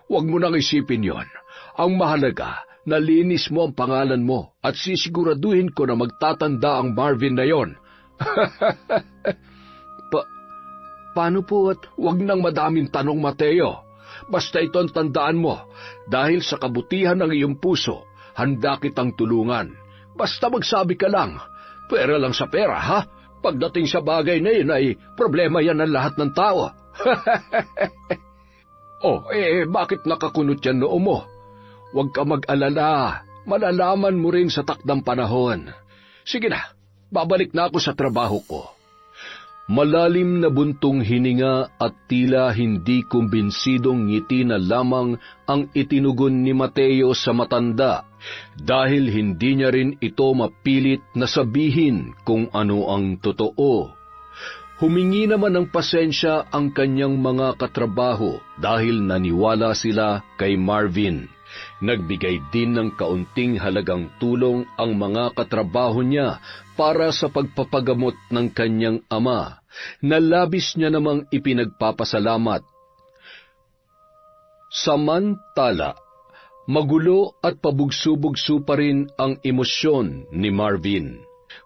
Speaker 1: Huwag mo nang isipin yon. Ang mahalaga, nalinis mo ang pangalan mo at sisiguraduhin ko na magtatanda ang Marvin na yon.
Speaker 3: Paano po at...
Speaker 1: Huwag nang madaming tanong, Mateo. Basta ito ang tandaan mo, dahil sa kabutihan ng iyong puso, handa kitang tulungan. Basta magsabi ka lang, pera lang sa pera, ha? Pagdating sa bagay na yun ay problema yan ng lahat ng tao. Bakit nakakunot yan noo mo? Huwag ka mag-alala, malalaman mo rin sa takdang panahon. Sige na, babalik na ako sa trabaho ko.
Speaker 2: Malalim na buntong hininga at tila hindi kumbinsidong ngiti na lamang ang itinugon ni Mateo sa matanda dahil hindi niya rin ito mapilit na sabihin kung ano ang totoo. Humingi naman ng pasensya ang kanyang mga katrabaho dahil naniwala sila kay Marvin. Nagbigay din ng kaunting halagang tulong ang mga katrabaho niya para sa pagpapagamot ng kanyang ama, na labis niya namang ipinagpapasalamat. Samantala, magulo at pabugso-bugso pa rin ang emosyon ni Marvin.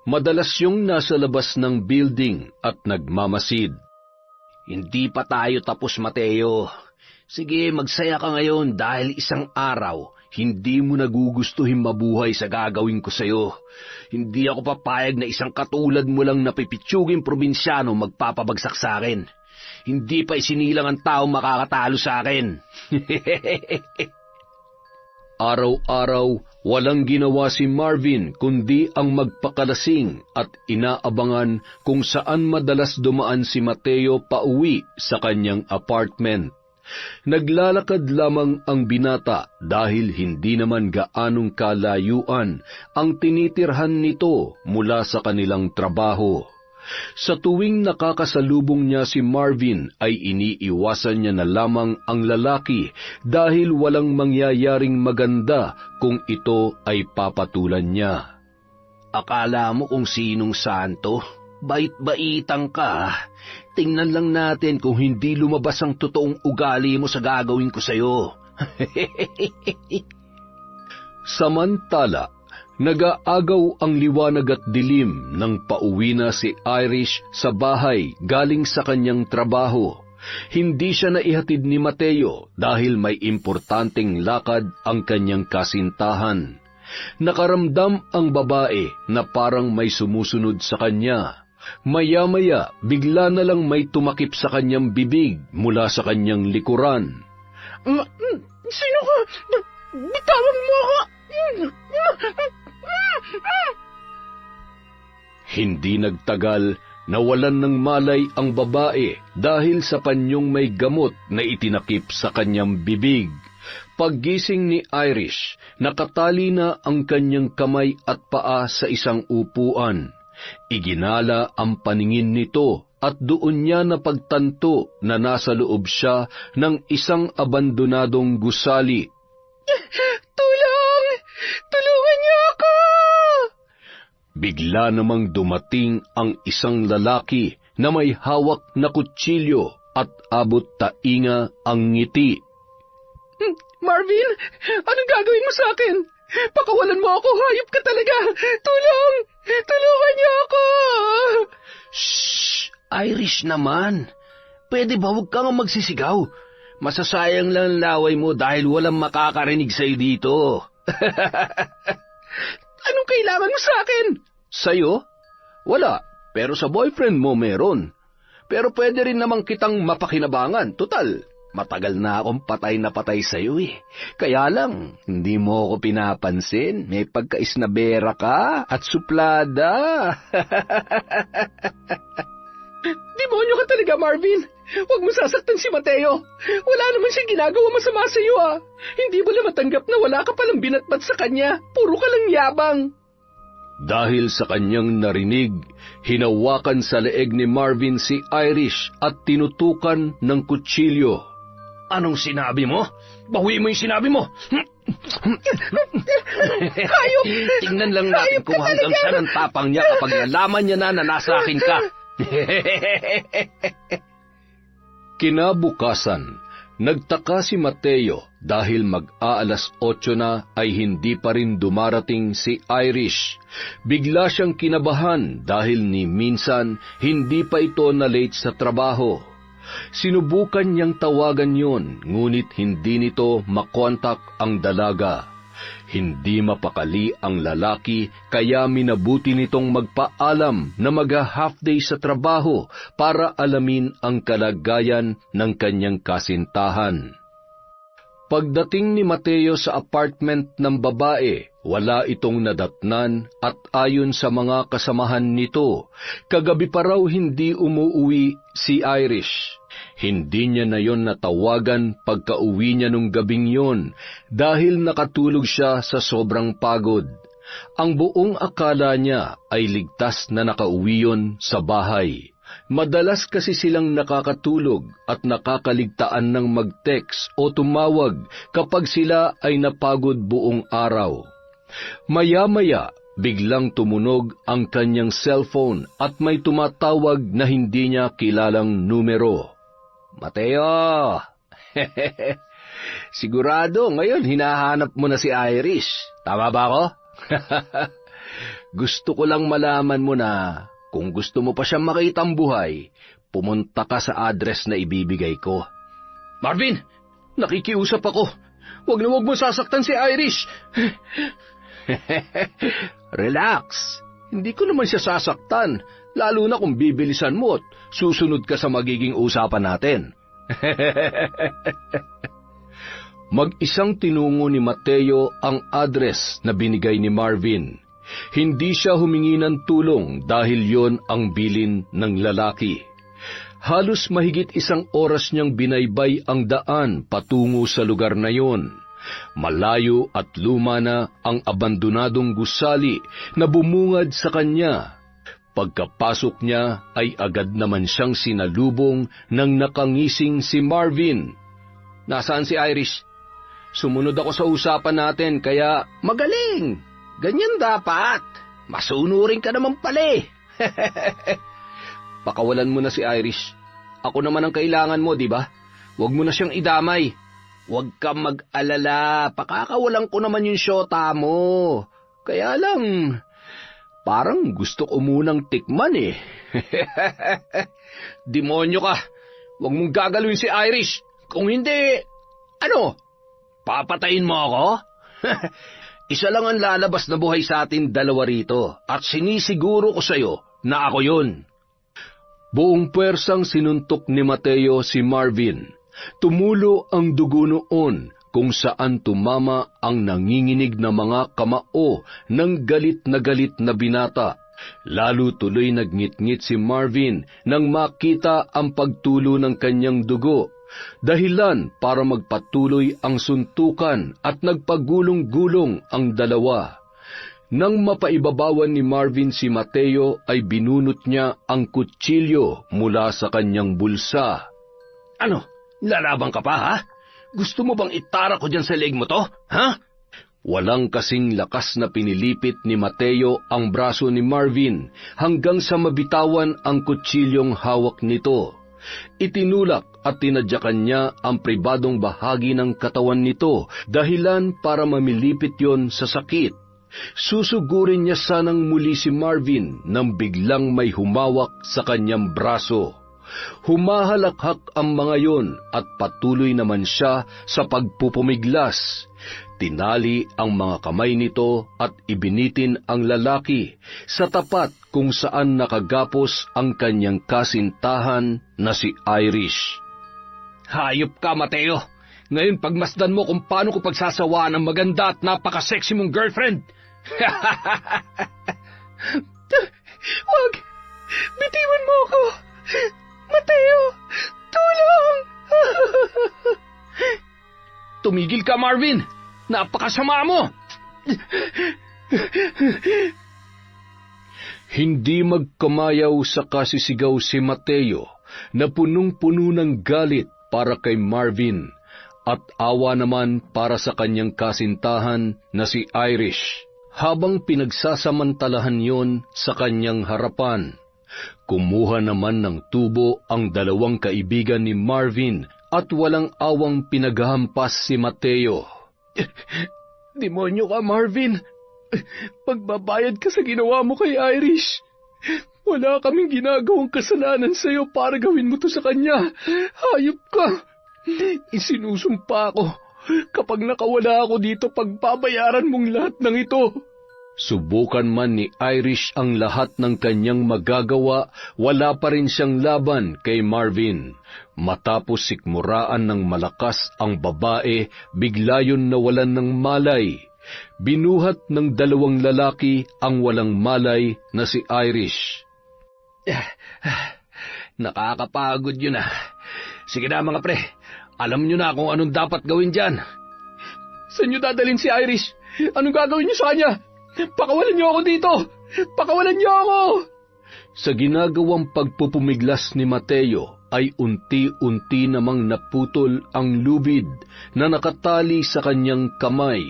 Speaker 2: Madalas yung nasa labas ng building at nagmamasid.
Speaker 3: Hindi pa tayo tapos, Mateo. Sige, magsaya ka ngayon dahil isang araw, hindi mo nagugustuhin mabuhay sa gagawin ko sa'yo. Hindi ako papayag na isang katulad mo lang napipitsuging probinsyano magpapabagsak sa akin. Hindi pa isinilang ang tao makakatalo sa akin.
Speaker 2: Araw-araw, walang ginawa si Marvin kundi ang magpakalasing at inaabangan kung saan madalas dumaan si Mateo pauwi sa kanyang apartment. Naglalakad lamang ang binata dahil hindi naman gaanong kalayuan ang tinitirhan nito mula sa kanilang trabaho. Sa tuwing nakakasalubong niya si Marvin ay iniiwasan niya na lamang ang lalaki dahil walang mangyayaring maganda kung ito ay papatulan niya.
Speaker 3: Akala mo kung sinong santo? Bait-baitang ka. Tingnan lang natin kung hindi lumabas ang totoong ugali mo sa gagawin ko sa'yo.
Speaker 2: Samantala, nag-aagaw ang liwanag at dilim nang pauwi na si Irish sa bahay galing sa kanyang trabaho. Hindi siya naihatid ni Mateo dahil may importanteng lakad ang kanyang kasintahan. Nakaramdam ang babae na parang may sumusunod sa kanya. Maya-maya, bigla na lang may tumakip sa kanyang bibig mula sa kanyang likuran.
Speaker 4: Sino ka? Bitawan mo ako!
Speaker 2: Hindi nagtagal, nawalan ng malay ang babae dahil sa panyong may gamot na itinakip sa kanyang bibig. Paggising ni Irish, nakatali na ang kanyang kamay at paa sa isang upuan. Iginala ang paningin nito at doon niya napagtanto na nasa loob siya ng isang abandonadong gusali.
Speaker 4: Tulong! Tulungan niyo ako!
Speaker 2: Bigla namang dumating ang isang lalaki na may hawak na kutsilyo at abot tainga ang ngiti.
Speaker 4: Marvin, anong gagawin mo sa akin? Pakawalan mo ako, hayop ka talaga! Tulong! Tulungan niyo ako!
Speaker 1: Shh! Irish naman. Pwede ba huwag kang magsisigaw? Masasayang lang ang laway mo dahil walang makakarinig sa'yo dito.
Speaker 4: Anong kailangan mo sa akin?
Speaker 1: Sa'yo? Wala, pero sa boyfriend mo meron. Pero pwede rin namang kitang mapakinabangan. Total, matagal na akong patay na patay sa'yo eh. Kaya lang, hindi mo ako pinapansin. May pagkaisnabera ka at suplada.
Speaker 4: Demonyo ka talaga, Marvin. Huwag mo sasaktan si Mateo. Wala naman siyang ginagawa masama sa iyo, ah. Hindi mo na matanggap na wala ka palang binatbat sa kanya. Puro ka lang yabang.
Speaker 2: Dahil sa kanyang narinig, hinawakan sa leeg ni Marvin si Irish at tinutukan ng kutsilyo.
Speaker 1: Anong sinabi mo? Bawi mo yung sinabi mo.
Speaker 4: Hayop!
Speaker 1: Tingnan lang natin kung hanggang saan ang tapang niya kapag nalaman niya na nasa akin ka.
Speaker 2: Kinabukasan, nagtaka si Mateo dahil mag-aalas 8 na ay hindi pa rin dumarating si Irish. Bigla siyang kinabahan dahil ni minsan hindi pa ito na-late sa trabaho. Sinubukan niyang tawagan yon, ngunit hindi nito makontak ang dalaga. Hindi mapakali ang lalaki kaya minabuti nitong magpaalam na mag-half day sa trabaho para alamin ang kalagayan ng kanyang kasintahan. Pagdating ni Mateo sa apartment ng babae, wala itong nadatnan at ayon sa mga kasamahan nito, kagabi pa raw hindi umuwi si Irish. Hindi niya na yon natawagan pagka-uwi niya nung gabing yon dahil nakatulog siya sa sobrang pagod. Ang buong akala niya ay ligtas na nakauwi yon sa bahay. Madalas kasi silang nakakatulog at nakakaligtaan ng mag-text o tumawag kapag sila ay napagod buong araw. Maya-maya, biglang tumunog ang kanyang cellphone at may tumatawag na hindi niya kilalang numero.
Speaker 1: Mateo! Sigurado, ngayon hinahanap mo na si Irish. Tama ba ako? Gusto ko lang malaman mo na kung gusto mo pa siyang makitang buhay, pumunta ka sa address na ibibigay ko.
Speaker 4: Marvin, nakikiusap ako. Huwag na huwag mo sasaktan si Irish.
Speaker 1: Relax. Hindi ko naman siya sasaktan, lalo na kung bibilisan mo at susunod ka sa magiging usapan natin.
Speaker 2: Mag-isang tinungo ni Mateo ang address na binigay ni Marvin. Hindi siya humingi ng tulong dahil yon ang bilin ng lalaki. Halos mahigit 1 oras niyang binaybay ang daan patungo sa lugar na yon. Malayo at luma na ang abandonadong gusali na bumungad sa kanya. Pagkapasok niya ay agad naman siyang sinalubong ng nakangising si Marvin.
Speaker 1: Nasaan si Irish? Sumunod ako sa usapan natin kaya magaling. Ganyan dapat. Masunurin ka naman pala eh. Pakawalan mo na si Irish. Ako naman ang kailangan mo, di ba? Huwag mo na siyang idamay. Huwag kang mag-alala. Pakakawalan ko naman yung syota mo. Kaya lang, parang gusto ko munang tikman eh. Demonyo ka. Huwag mong gagalawin si Irish. Kung hindi, ano? Papatayin mo ako? Isa lang ang lalabas na buhay sa atin dalawa rito at sinisiguro ko sa'yo na ako yun.
Speaker 2: Buong puwersang sinuntok ni Mateo si Marvin. Tumulo ang dugo noon kung saan tumama ang nanginginig na mga kamao ng galit na binata. Lalo tuloy nagngit-ngit si Marvin nang makita ang pagtulo ng kanyang dugo. Dahilan para magpatuloy ang suntukan at nagpagulong-gulong ang dalawa. Nang mapaibabawan ni Marvin si Mateo ay binunot niya ang kutsilyo mula sa kanyang bulsa.
Speaker 1: Ano? Lalaban ka pa, ha? Gusto mo bang itara ko dyan sa leeg mo to, ha?
Speaker 2: Walang kasing lakas na pinilipit ni Mateo ang braso ni Marvin hanggang sa mabitawan ang kutsilyong hawak nito. Itinulak at tinadyakan niya ang pribadong bahagi ng katawan nito, dahilan para mamilipit yon sa sakit. Susugurin niya sanang muli si Marvin nang biglang may humawak sa kanyang braso. Humahalakhak ang mga yon at patuloy naman siya sa pagpupumiglas. Tinali ang mga kamay nito at ibinitin ang lalaki sa tapat kung saan nakagapos ang kanyang kasintahan na si Irish.
Speaker 1: Hayop ka, Mateo! Ngayon pagmasdan mo kung paano ko pagsasawaan ang maganda at napaka-sexy mong girlfriend!
Speaker 4: Wag! Bitiwan mo ako! Mateo! Tulong!
Speaker 1: Tumigil ka, Marvin! Napakasama mo!
Speaker 2: Hindi magkamayaw sa kasisigaw si Mateo na punong-puno ng galit para kay Marvin at awa naman para sa kanyang kasintahan na si Irish. Habang pinagsasamantalahan yon sa kanyang harapan, kumuha naman ng tubo ang dalawang kaibigan ni Marvin at walang awang pinaghahampas si Mateo.
Speaker 4: Demonyo ka, Marvin! Pagbabayad ka sa ginawa mo kay Irish. Wala kaming ginagawang kasalanan sa'yo para gawin mo to sa kanya. Hayop ka! Isinusumpa ko. Kapag nakawala ako dito, pagbabayaran mong lahat ng ito.
Speaker 2: Subukan man ni Irish ang lahat ng kanyang magagawa, wala pa rin siyang laban kay Marvin. Matapos sikmuraan ng malakas ang babae, bigla yun nawalan ng malay. Binuhat ng dalawang lalaki ang walang malay na si Irish.
Speaker 1: Nakakapagod yun ah. Sige na mga pre, alam nyo na kung anong dapat gawin dyan.
Speaker 4: Saan nyo dadalhin si Irish? Anong gagawin nyo sa kanya? Pakawalan nyo ako dito! Pakawalan nyo ako!
Speaker 2: Sa ginagawang pagpupumiglas ni Mateo ay unti-unti namang naputol ang lubid na nakatali sa kanyang kamay.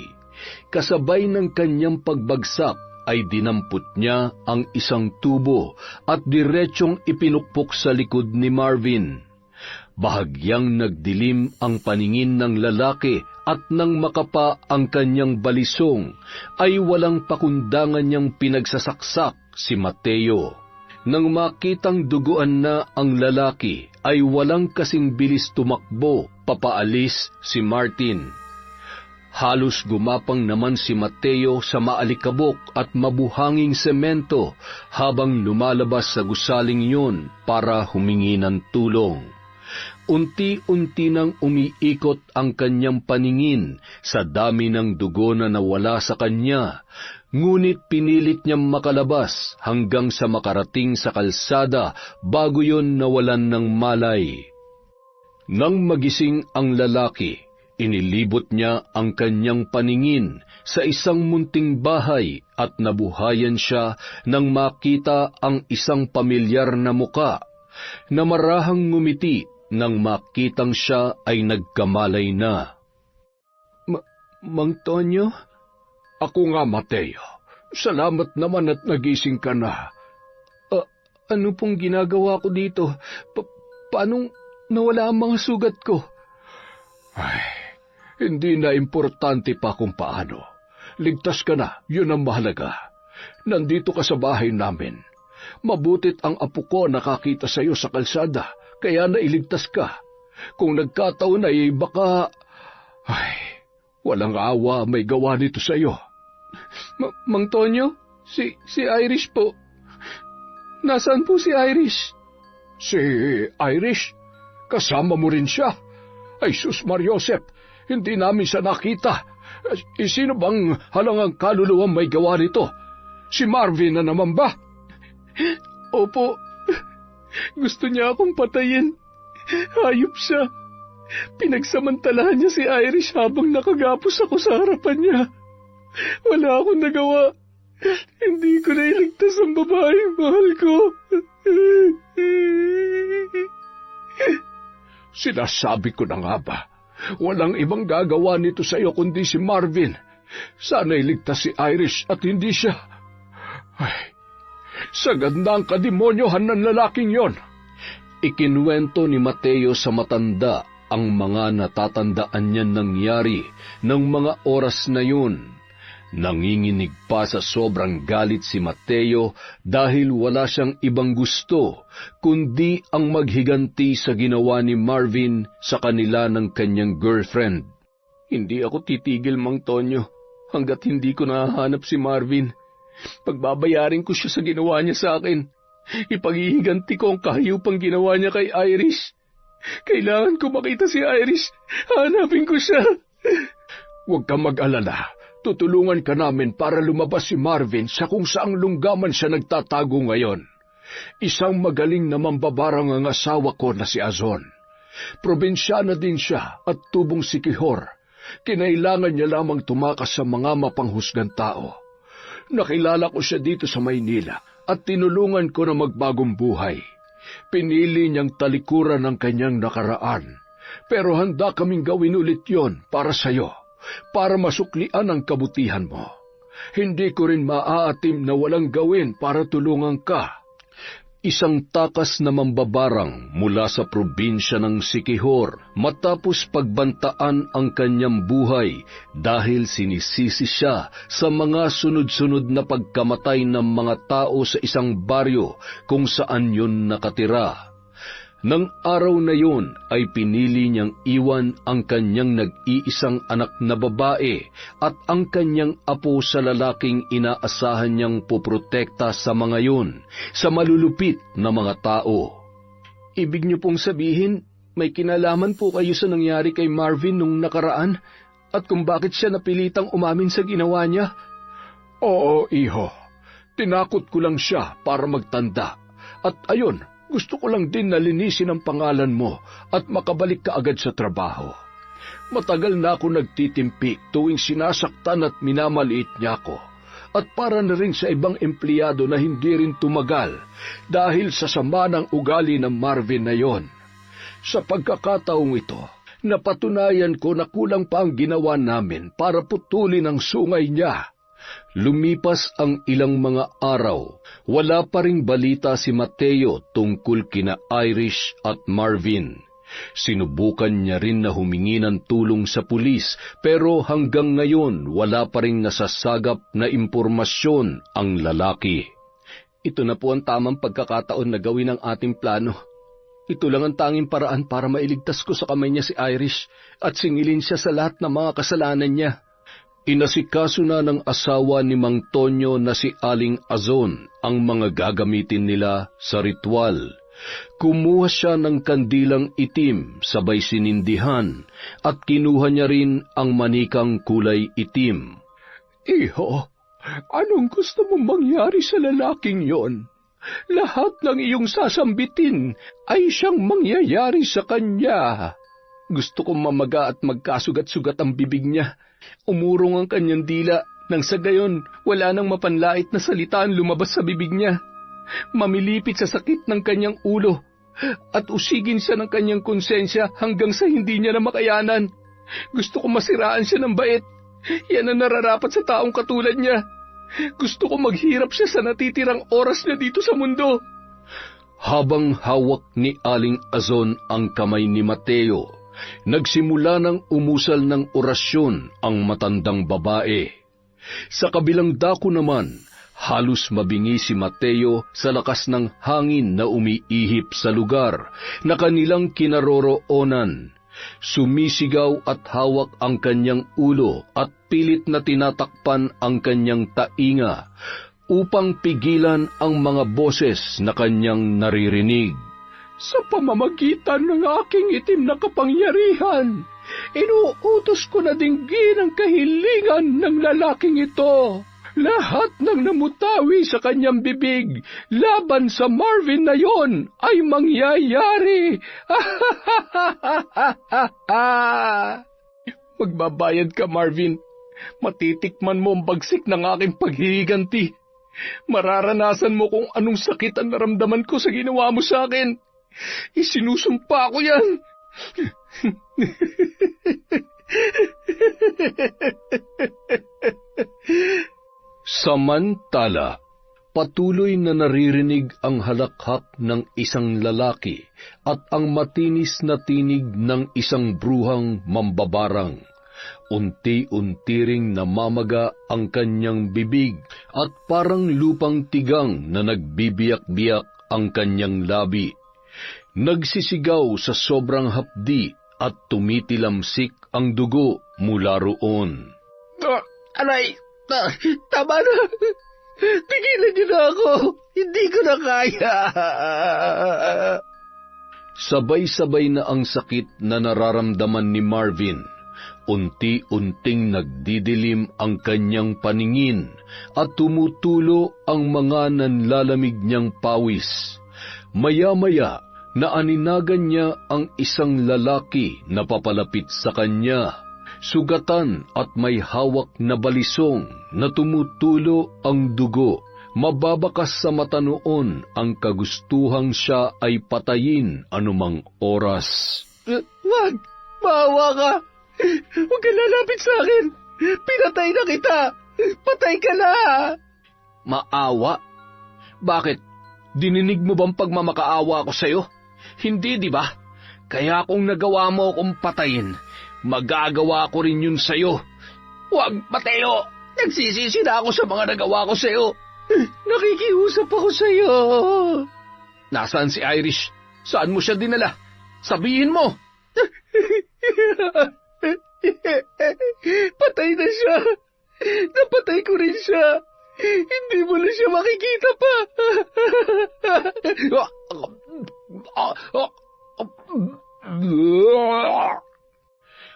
Speaker 2: Kasabay ng kanyang pagbagsak ay dinampot niya ang isang tubo at diretsyong ipinukpok sa likod ni Marvin. Bahagyang nagdilim ang paningin ng lalaki at nang makapa ang kanyang balisong, ay walang pakundangan niyang pinagsasaksak si Mateo. Nang makitang duguan na ang lalaki, ay walang kasing bilis tumakbo papaalis si Martin. Halos gumapang naman si Mateo sa maalikabok at mabuhanging semento habang lumalabas sa gusaling yun para humingi ng tulong. Unti-unti nang umiikot ang kanyang paningin sa dami ng dugo na nawala sa kanya, ngunit pinilit niyang makalabas hanggang sa makarating sa kalsada bago yon nawalan ng malay. Nang magising ang lalaki, inilibot niya ang kanyang paningin sa isang munting bahay at nabuhayan siya nang makita ang isang pamilyar na muka na marahang ngumiti. Nang makitang siya ay nagkamalay na.
Speaker 4: Mang Tonyo?
Speaker 2: Ako nga, Mateo. Salamat naman at nagising ka na.
Speaker 4: Ano pong ginagawa ko dito? Paanong nawala ang mga sugat ko?
Speaker 2: Ay, hindi na importante pa kung paano. Ligtas ka na, yun ang mahalaga. Nandito ka sa bahay namin. Mabutit ang apo ko nakakita sa iyo sa kalsada, kaya nailigtas ka. Kung nagkataon ay baka... Ay, walang awa may gawa nito sa iyo.
Speaker 4: Mang Tonyo, si Irish po. Nasaan po si Irish?
Speaker 2: Si Irish? Kasama mo rin siya? Ay sus Mariosep, hindi namin siya nakita. Sino bang halangang kaluluwang may gawa nito? Si Marvin na naman ba?
Speaker 4: Opo. Gusto niya akong patayin. Hayop siya. Pinagsamantalahan niya si Irish habang nakagapos ako sa harapan niya. Wala akong nagawa.
Speaker 2: Hindi ko nailigtas ang babaeng mahal ko. Sinasabi ko na nga ba, walang ibang gagawa nito sa iyo kundi si Marvin. Sana'y ligtas si Irish at hindi siya. Ay, sagad na ang kademonyohan ng lalaking yon.
Speaker 1: Ikinuwento ni Mateo sa matanda ang mga natatandaan niya nangyari ng mga oras na yun. Nanginginig pa sa sobrang galit si Mateo dahil wala siyang ibang gusto kundi ang maghiganti sa ginawa ni Marvin sa kanila ng kanyang girlfriend. Hindi ako titigil, Mang Tonyo, hanggat hindi ko nahahanap si Marvin. Pagbabayarin ko siya sa ginawa niya sa akin. Ipaghihiganti ko ang kahayupang ginawa niya kay Irish. Kailangan ko makita si Irish. Hanapin ko siya.
Speaker 2: Huwag kang mag-alala. Tutulungan ka namin para lumabas si Marvin sa kung saang lunggaman siya nagtatago ngayon. Isang magaling na mambabarang ang asawa ko na si Azon. Probinsyana din siya at tubong sikihor. Kinailangan niya lamang tumakas sa mga mapanghusgang tao. Nakilala ko siya dito sa Maynila at tinulungan ko na magbagong buhay. Pinili niyang talikuran ng kanyang nakaraan. Pero handa kaming gawin ulit yon para sa'yo, para masuklian ang kabutihan mo. Hindi ko rin maaatim na walang gawin para tulungan ka. Isang takas na mambabarang mula sa probinsya ng Sikihor matapos pagbantaan ang kanyang buhay dahil sinisisi siya sa mga sunod-sunod na pagkamatay ng mga tao sa isang baryo kung saan yun nakatira. Nang araw na yun ay pinili niyang iwan ang kanyang nag-iisang anak na babae at ang kanyang apo sa lalaking inaasahan niyang poprotekta sa mga yun, sa malulupit na mga tao.
Speaker 3: Ibig niyo pong sabihin, may kinalaman po kayo sa nangyari kay Marvin nung nakaraan at kung bakit siya napilitang umamin sa ginawa niya?
Speaker 2: Oo, iho. Tinakot ko lang siya para magtanda. At ayun, gusto ko lang din na linisin ang pangalan mo at makabalik ka agad sa trabaho. Matagal na ako nagtitimpi tuwing sinasaktan at minamaliit niya ako. At para na rin sa ibang empleyado na hindi rin tumagal dahil sa sama ng ugali ng Marvin na yon. Sa pagkakataong ito, napatunayan ko na kulang pa ang ginawa namin para putulin ang sungay niya. Lumipas ang ilang mga araw, wala pa ring balita si Mateo tungkol kina Irish at Marvin. Sinubukan niya rin na humingi ng tulong sa pulis pero hanggang ngayon wala pa ring nasasagap na impormasyon ang lalaki.
Speaker 3: Ito na po ang tamang pagkakataon na gawin ang ating plano. Ito lang ang tanging paraan para mailigtas ko sa kamay niya si Irish at singilin siya sa lahat ng mga kasalanan niya.
Speaker 1: Inasikaso na ng asawa ni Mang Tonyo na si Aling Azon ang mga gagamitin nila sa ritual. Kumuha siya ng kandilang itim sabay sinindihan at kinuha niya rin ang manikang kulay itim.
Speaker 2: Iho, anong gusto mong mangyari sa lalaking yon? Lahat ng iyong sasambitin ay siyang mangyayari sa kanya.
Speaker 3: Gusto kong mamaga at magkasugat-sugat ang bibig niya. Umurong ang kanyang dila, nang sa gayon wala nang mapanlait na salita ang lumabas sa bibig niya. Mamilipit sa sakit ng kanyang ulo, at usigin siya ng kanyang konsensya hanggang sa hindi niya na makayanan. Gusto kong masiraan siya ng bait. Yan ang nararapat sa taong katulad niya. Gusto kong maghirap siya sa natitirang oras niya dito sa mundo.
Speaker 1: Habang hawak ni Aling Azon ang kamay ni Mateo, nagsimula ng umusal ng orasyon ang matandang babae. Sa kabilang dako naman, halos mabingi si Mateo sa lakas ng hangin na umiihip sa lugar na kanilang kinaroroonan. Sumisigaw at hawak ang kanyang ulo at pilit na tinatakpan ang kanyang tainga upang pigilan ang mga boses na kanyang naririnig.
Speaker 2: Sa pamamagitan ng aking itim na kapangyarihan, inuutos ko na dinggin ang kahilingan ng lalaking ito. Lahat ng namutawi sa kanyang bibig laban sa Marvin na yon ay mangyayari.
Speaker 3: Magbabayad ka, Marvin.
Speaker 2: Matitikman mo ang bagsik ng aking paghihiganti. Mararanasan mo kung anong sakit ang naramdaman ko sa ginawa mo sa akin. Isinusumpa ko yan. Samantala, patuloy na naririnig ang halakhak ng isang lalaki at ang matinis na tinig ng isang bruhang mambabarang. Unti-unti ring namamaga ang kanyang bibig at parang lupang tigang na nagbibiyak-biyak ang kanyang labi. Nagsisigaw sa sobrang hapdi at tumitilamsik ang dugo mula roon.
Speaker 3: Aray! Tama na! Tigilan niyo na ako! Hindi ko na kaya!
Speaker 2: Sabay-sabay na ang sakit na nararamdaman ni Marvin. Unti-unting nagdidilim ang kanyang paningin at tumutulo ang mga nanlalamig niyang pawis. Maya-maya, naaninagan niya ang isang lalaki na papalapit sa kanya. Sugatan at may hawak na balisong na tumutulo ang dugo. Mababakas sa mata noon ang kagustuhang siya ay patayin anumang oras.
Speaker 3: Wag! Maawa ka! Huwag ka lalapit sa akin! Pinatay na kita! Patay ka na!
Speaker 1: Maawa? Bakit? Dininig mo bang pagmamakaawa ko sa'yo? Hindi, di ba? Kaya kung nagawa mo akong patayin, magagawa ko rin yun sa'yo. Huwag, Mateo! Nagsisisi na ako sa mga nagawa ko sa'yo.
Speaker 3: Nakikiusap ako sa'yo.
Speaker 1: Nasaan si Irish? Saan mo siya dinala? Sabihin mo!
Speaker 3: Patay na siya. Napatay ko rin siya. Hindi mo na siya makikita pa.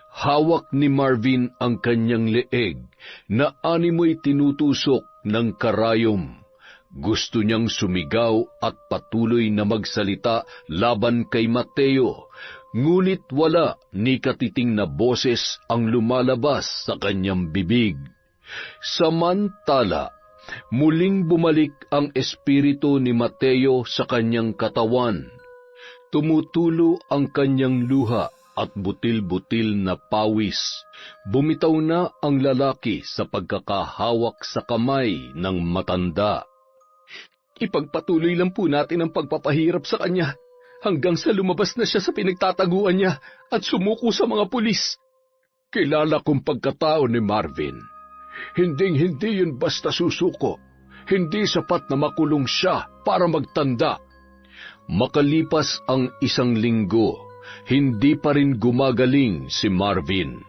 Speaker 2: Hawak ni Marvin ang kanyang leeg na animoy tinutusok ng karayom. Gusto niyang sumigaw at patuloy na magsalita laban kay Mateo, ngunit wala ni katiting na boses ang lumalabas sa kanyang bibig. Samantala, muling bumalik ang espiritu ni Mateo sa kanyang katawan. Tumutulo ang kanyang luha at butil-butil na pawis. Bumitaw na ang lalaki sa pagkakahawak sa kamay ng matanda.
Speaker 1: Ipagpatuloy lang po natin ang pagpapahirap sa kanya hanggang sa lumabas na siya sa pinagtataguan niya at sumuko sa mga pulis.
Speaker 2: Kilala kong pagkatao ni Marvin. Hinding-hindi yun basta susuko. Hindi sapat na makulong siya para magtanda. Makalipas ang 1 linggo, hindi pa rin gumagaling si Marvin.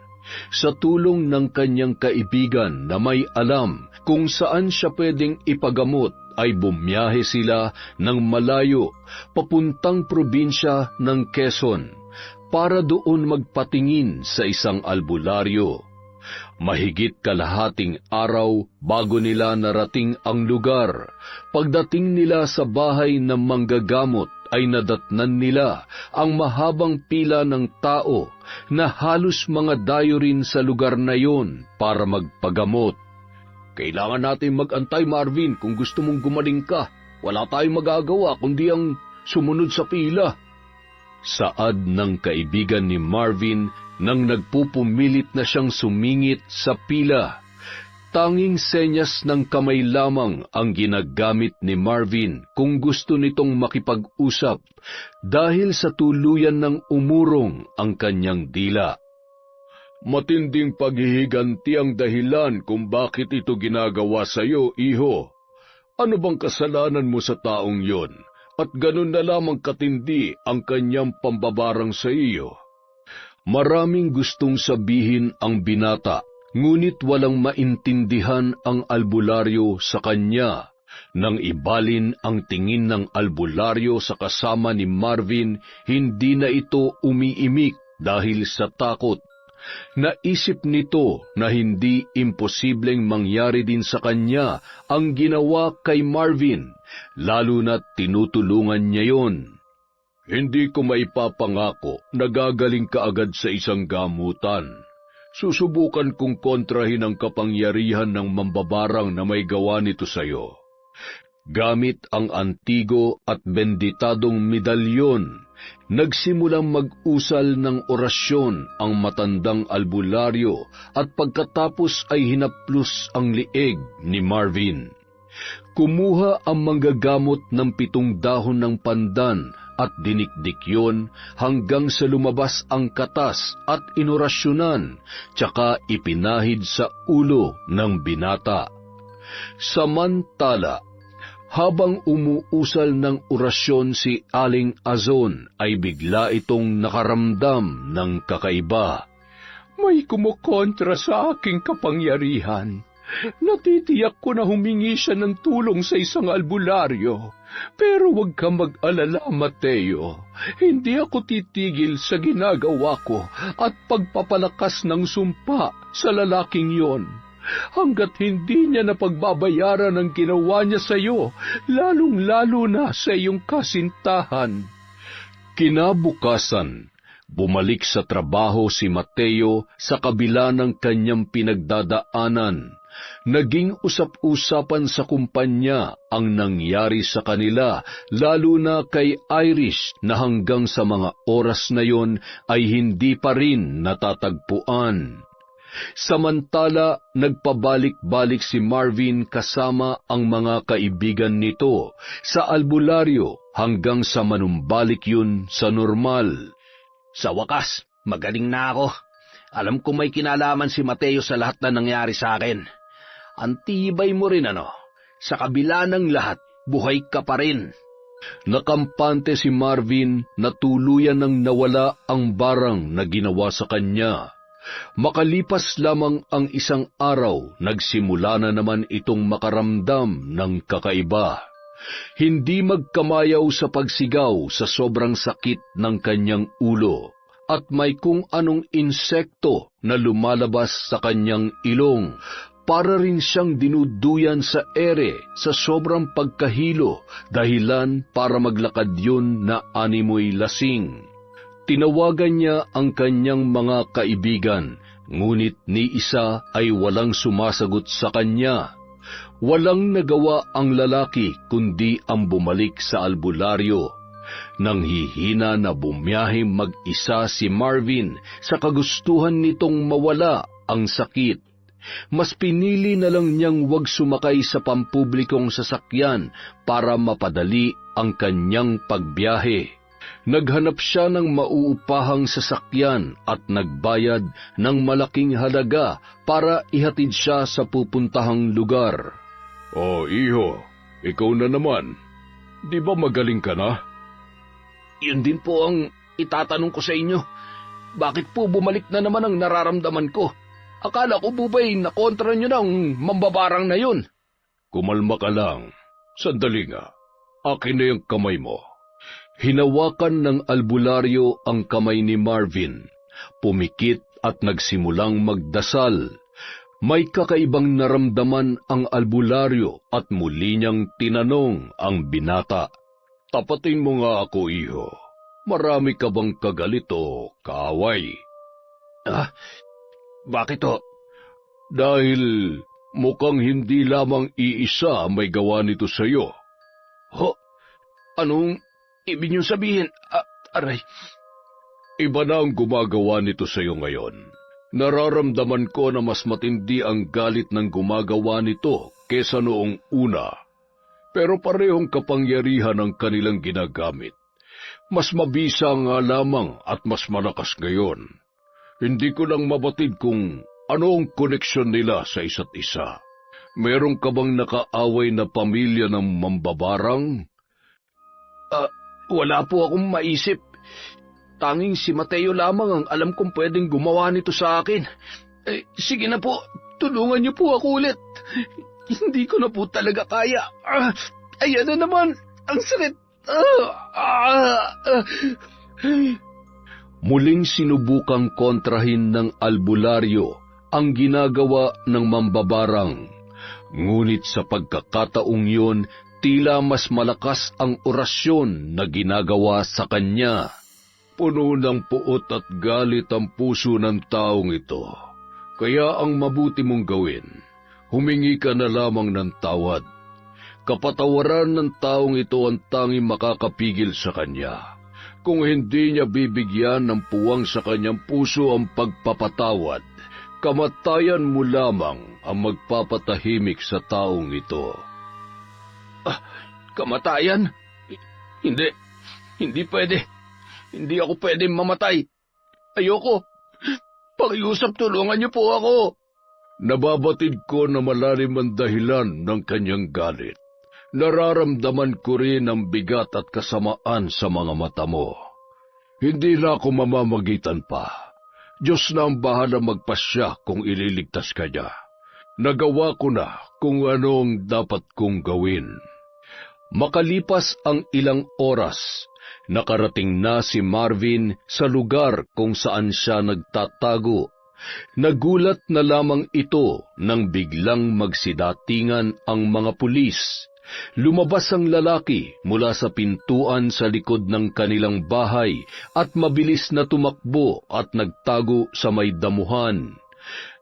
Speaker 2: Sa tulong ng kanyang kaibigan na may alam kung saan siya pwedeng ipagamot, ay bumiyahe sila ng malayo papuntang probinsya ng Quezon para doon magpatingin sa isang albularyo. Mahigit kalahating araw bago nila narating ang lugar. Pagdating nila sa bahay ng manggagamot ay nadatnan nila ang mahabang pila ng tao na halos mga dayo rin sa lugar na yon para magpagamot.
Speaker 1: Kailangan natin mag-antay, Marvin, kung gusto mong gumaling ka. Wala tayong magagawa kundi ang sumunod sa pila.
Speaker 2: Saad ng kaibigan ni Marvin nang nagpupumilit na siyang sumingit sa pila. Tanging senyas ng kamay lamang ang ginagamit ni Marvin kung gusto nitong makipag-usap dahil sa tuluyan ng umurong ang kanyang dila.
Speaker 1: Matinding paghihiganti ang dahilan kung bakit ito ginagawa sa iyo, iho. Ano bang kasalanan mo sa taong yon? At ganun na lamang katindi ang kanyang pambabarang sa iyo.
Speaker 2: Maraming gustong sabihin ang binata, ngunit walang maintindihan ang albularyo sa kanya. Nang ibalin ang tingin ng albularyo sa kasama ni Marvin, hindi na ito umiimik dahil sa takot. Naisip nito na hindi imposibleng mangyari din sa kanya ang ginawa kay Marvin, lalo na't tinutulungan niya yon.
Speaker 1: Hindi ko maipapangako na gagaling ka agad sa isang gamutan.
Speaker 2: Susubukan kong kontrahin ang kapangyarihan ng mambabarang na may gawa nito sa iyo. Gamit ang antigo at benditadong medalyon, nagsimulang mag-usal ng orasyon ang matandang albularyo at pagkatapos ay hinaplos ang lieg ni Marvin. Kumuha ang manggagamot ng 7 dahon ng pandan at dinikdik yon hanggang sa lumabas ang katas at inorasyonan, tsaka ipinahid sa ulo ng binata. Samantala, habang umuusal ng orasyon si Aling Azon, ay bigla itong nakaramdam ng kakaiba.
Speaker 5: May kumukontra sa aking kapangyarihan. Natitiyak ko na humingi siya ng tulong sa isang albularyo. Pero huwag kang mag-alala, Mateo. Hindi ako titigil sa ginagawa ko at pagpapalakas ng sumpa sa lalaking yon. Hanggat hindi niya napagbabayaran ang ginawa niya sa iyo, lalong-lalo na sa iyong kasintahan.
Speaker 2: Kinabukasan, bumalik sa trabaho si Mateo sa kabila ng kanyang pinagdadaanan. Naging usap-usapan sa kumpanya ang nangyari sa kanila, lalo na kay Irish na hanggang sa mga oras na yon ay hindi pa rin natatagpuan. Samantala, nagpabalik-balik si Marvin kasama ang mga kaibigan nito sa albularyo hanggang sa manumbalik yun sa normal.
Speaker 1: Sa wakas, magaling na ako. Alam ko may kinalaman si Mateo sa lahat na nangyari sa akin. Antibay mo rin sa kabila ng lahat, buhay ka pa rin.
Speaker 2: Nakampante si Marvin na tuluyan ng nawala ang barang na ginawa sa kanya. Makalipas lamang ang isang araw, nagsimula na naman itong makaramdam ng kakaiba. Hindi magkamayaw sa pagsigaw sa sobrang sakit ng kanyang ulo, at may kung anong insekto na lumalabas sa kanyang ilong. Para rin siyang dinuduyan sa ere sa sobrang pagkahilo, dahilan para maglakad yun na animoy lasing. Tinawagan niya ang kanyang mga kaibigan, ngunit ni isa ay walang sumasagot sa kanya. Walang nagawa ang lalaki kundi ang bumalik sa albularyo. Nang hihina na bumiyahe mag-isa si Marvin sa kagustuhan nitong mawala ang sakit. Mas pinili na lang niyang huwag sumakay sa pampublikong sasakyan para mapadali ang kanyang pagbiyahe. Naghanap siya ng mauupahang sasakyan at nagbayad ng malaking halaga para ihatid siya sa pupuntahang lugar. "Oh, iho, ikaw na naman. Di ba magaling ka na?"
Speaker 1: Yun din po ang itatanong ko sa inyo. Bakit po bumalik na naman ang nararamdaman ko? Akala ko po ba'y nakontra nyo na ang mambabarang na yun?
Speaker 2: Kumalma ka lang. Sandali nga. Akin na yung kamay mo. Hinawakan ng albularyo ang kamay ni Marvin. Pumikit at nagsimulang magdasal. May kakaibang naramdaman ang albularyo at muli niyang tinanong ang binata. "Tapatin mo nga ako, iho. Marami ka bang kagalit o kaaway?"
Speaker 1: Bakit ho?
Speaker 2: "Dahil mukhang hindi lamang iisa may gawa nito sa iyo."
Speaker 1: Ho? Anong ibig niyong sabihin? Aray.
Speaker 2: "Iba na ang gumagawa nito sa iyo ngayon. Nararamdaman ko na mas matindi ang galit ng gumagawa nito kesa noong una. Pero parehong kapangyarihan ang kanilang ginagamit. Mas mabisa nga lamang at mas malakas ngayon. Hindi ko lang mabatid kung ano ang koneksyon nila sa isa't isa. Meron ka bang nakaaway na pamilya ng mambabarang?"
Speaker 1: Wala po akong maisip. Tanging si Mateo lamang ang alam kong pwedeng gumawa nito sa akin. Sige na po, tulungan niyo po ako ulit. Hindi ko na po talaga kaya. Ayan na naman, ang sakit.
Speaker 2: Muling sinubukang kontrahin ng albularyo ang ginagawa ng mambabarang. Ngunit sa pagkakataong yun, tila mas malakas ang orasyon na ginagawa sa kanya. "Puno ng puot at galit ang puso ng taong ito. Kaya ang mabuti mong gawin, humingi ka na lamang ng tawad. Kapatawaran ng taong ito ang tanging makakapigil sa kanya. Kung hindi niya bibigyan ng puwang sa kanyang puso ang pagpapatawad, kamatayan mo lamang ang magpapatahimik sa taong ito.
Speaker 1: Kamatayan? Hindi pwede. Hindi ako pwede mamatay. Ayoko. Pakiusap, tulungan niyo po ako.
Speaker 2: Nababatid ko na malalim ang dahilan ng kanyang galit. Nararamdaman ko rin ang bigat at kasamaan sa mga mata mo. Hindi na ako mamamagitan pa. Diyos na ang bahala magpasya kung ililigtas ka niya. Nagawa ko na kung ano ang dapat kong gawin. Makalipas ang ilang oras, nakarating na si Marvin sa lugar kung saan siya nagtatago. Nagulat na lamang ito nang biglang magsidatingan ang mga pulis. Lumabas ang lalaki mula sa pintuan sa likod ng kanilang bahay at mabilis na tumakbo at nagtago sa may damuhan.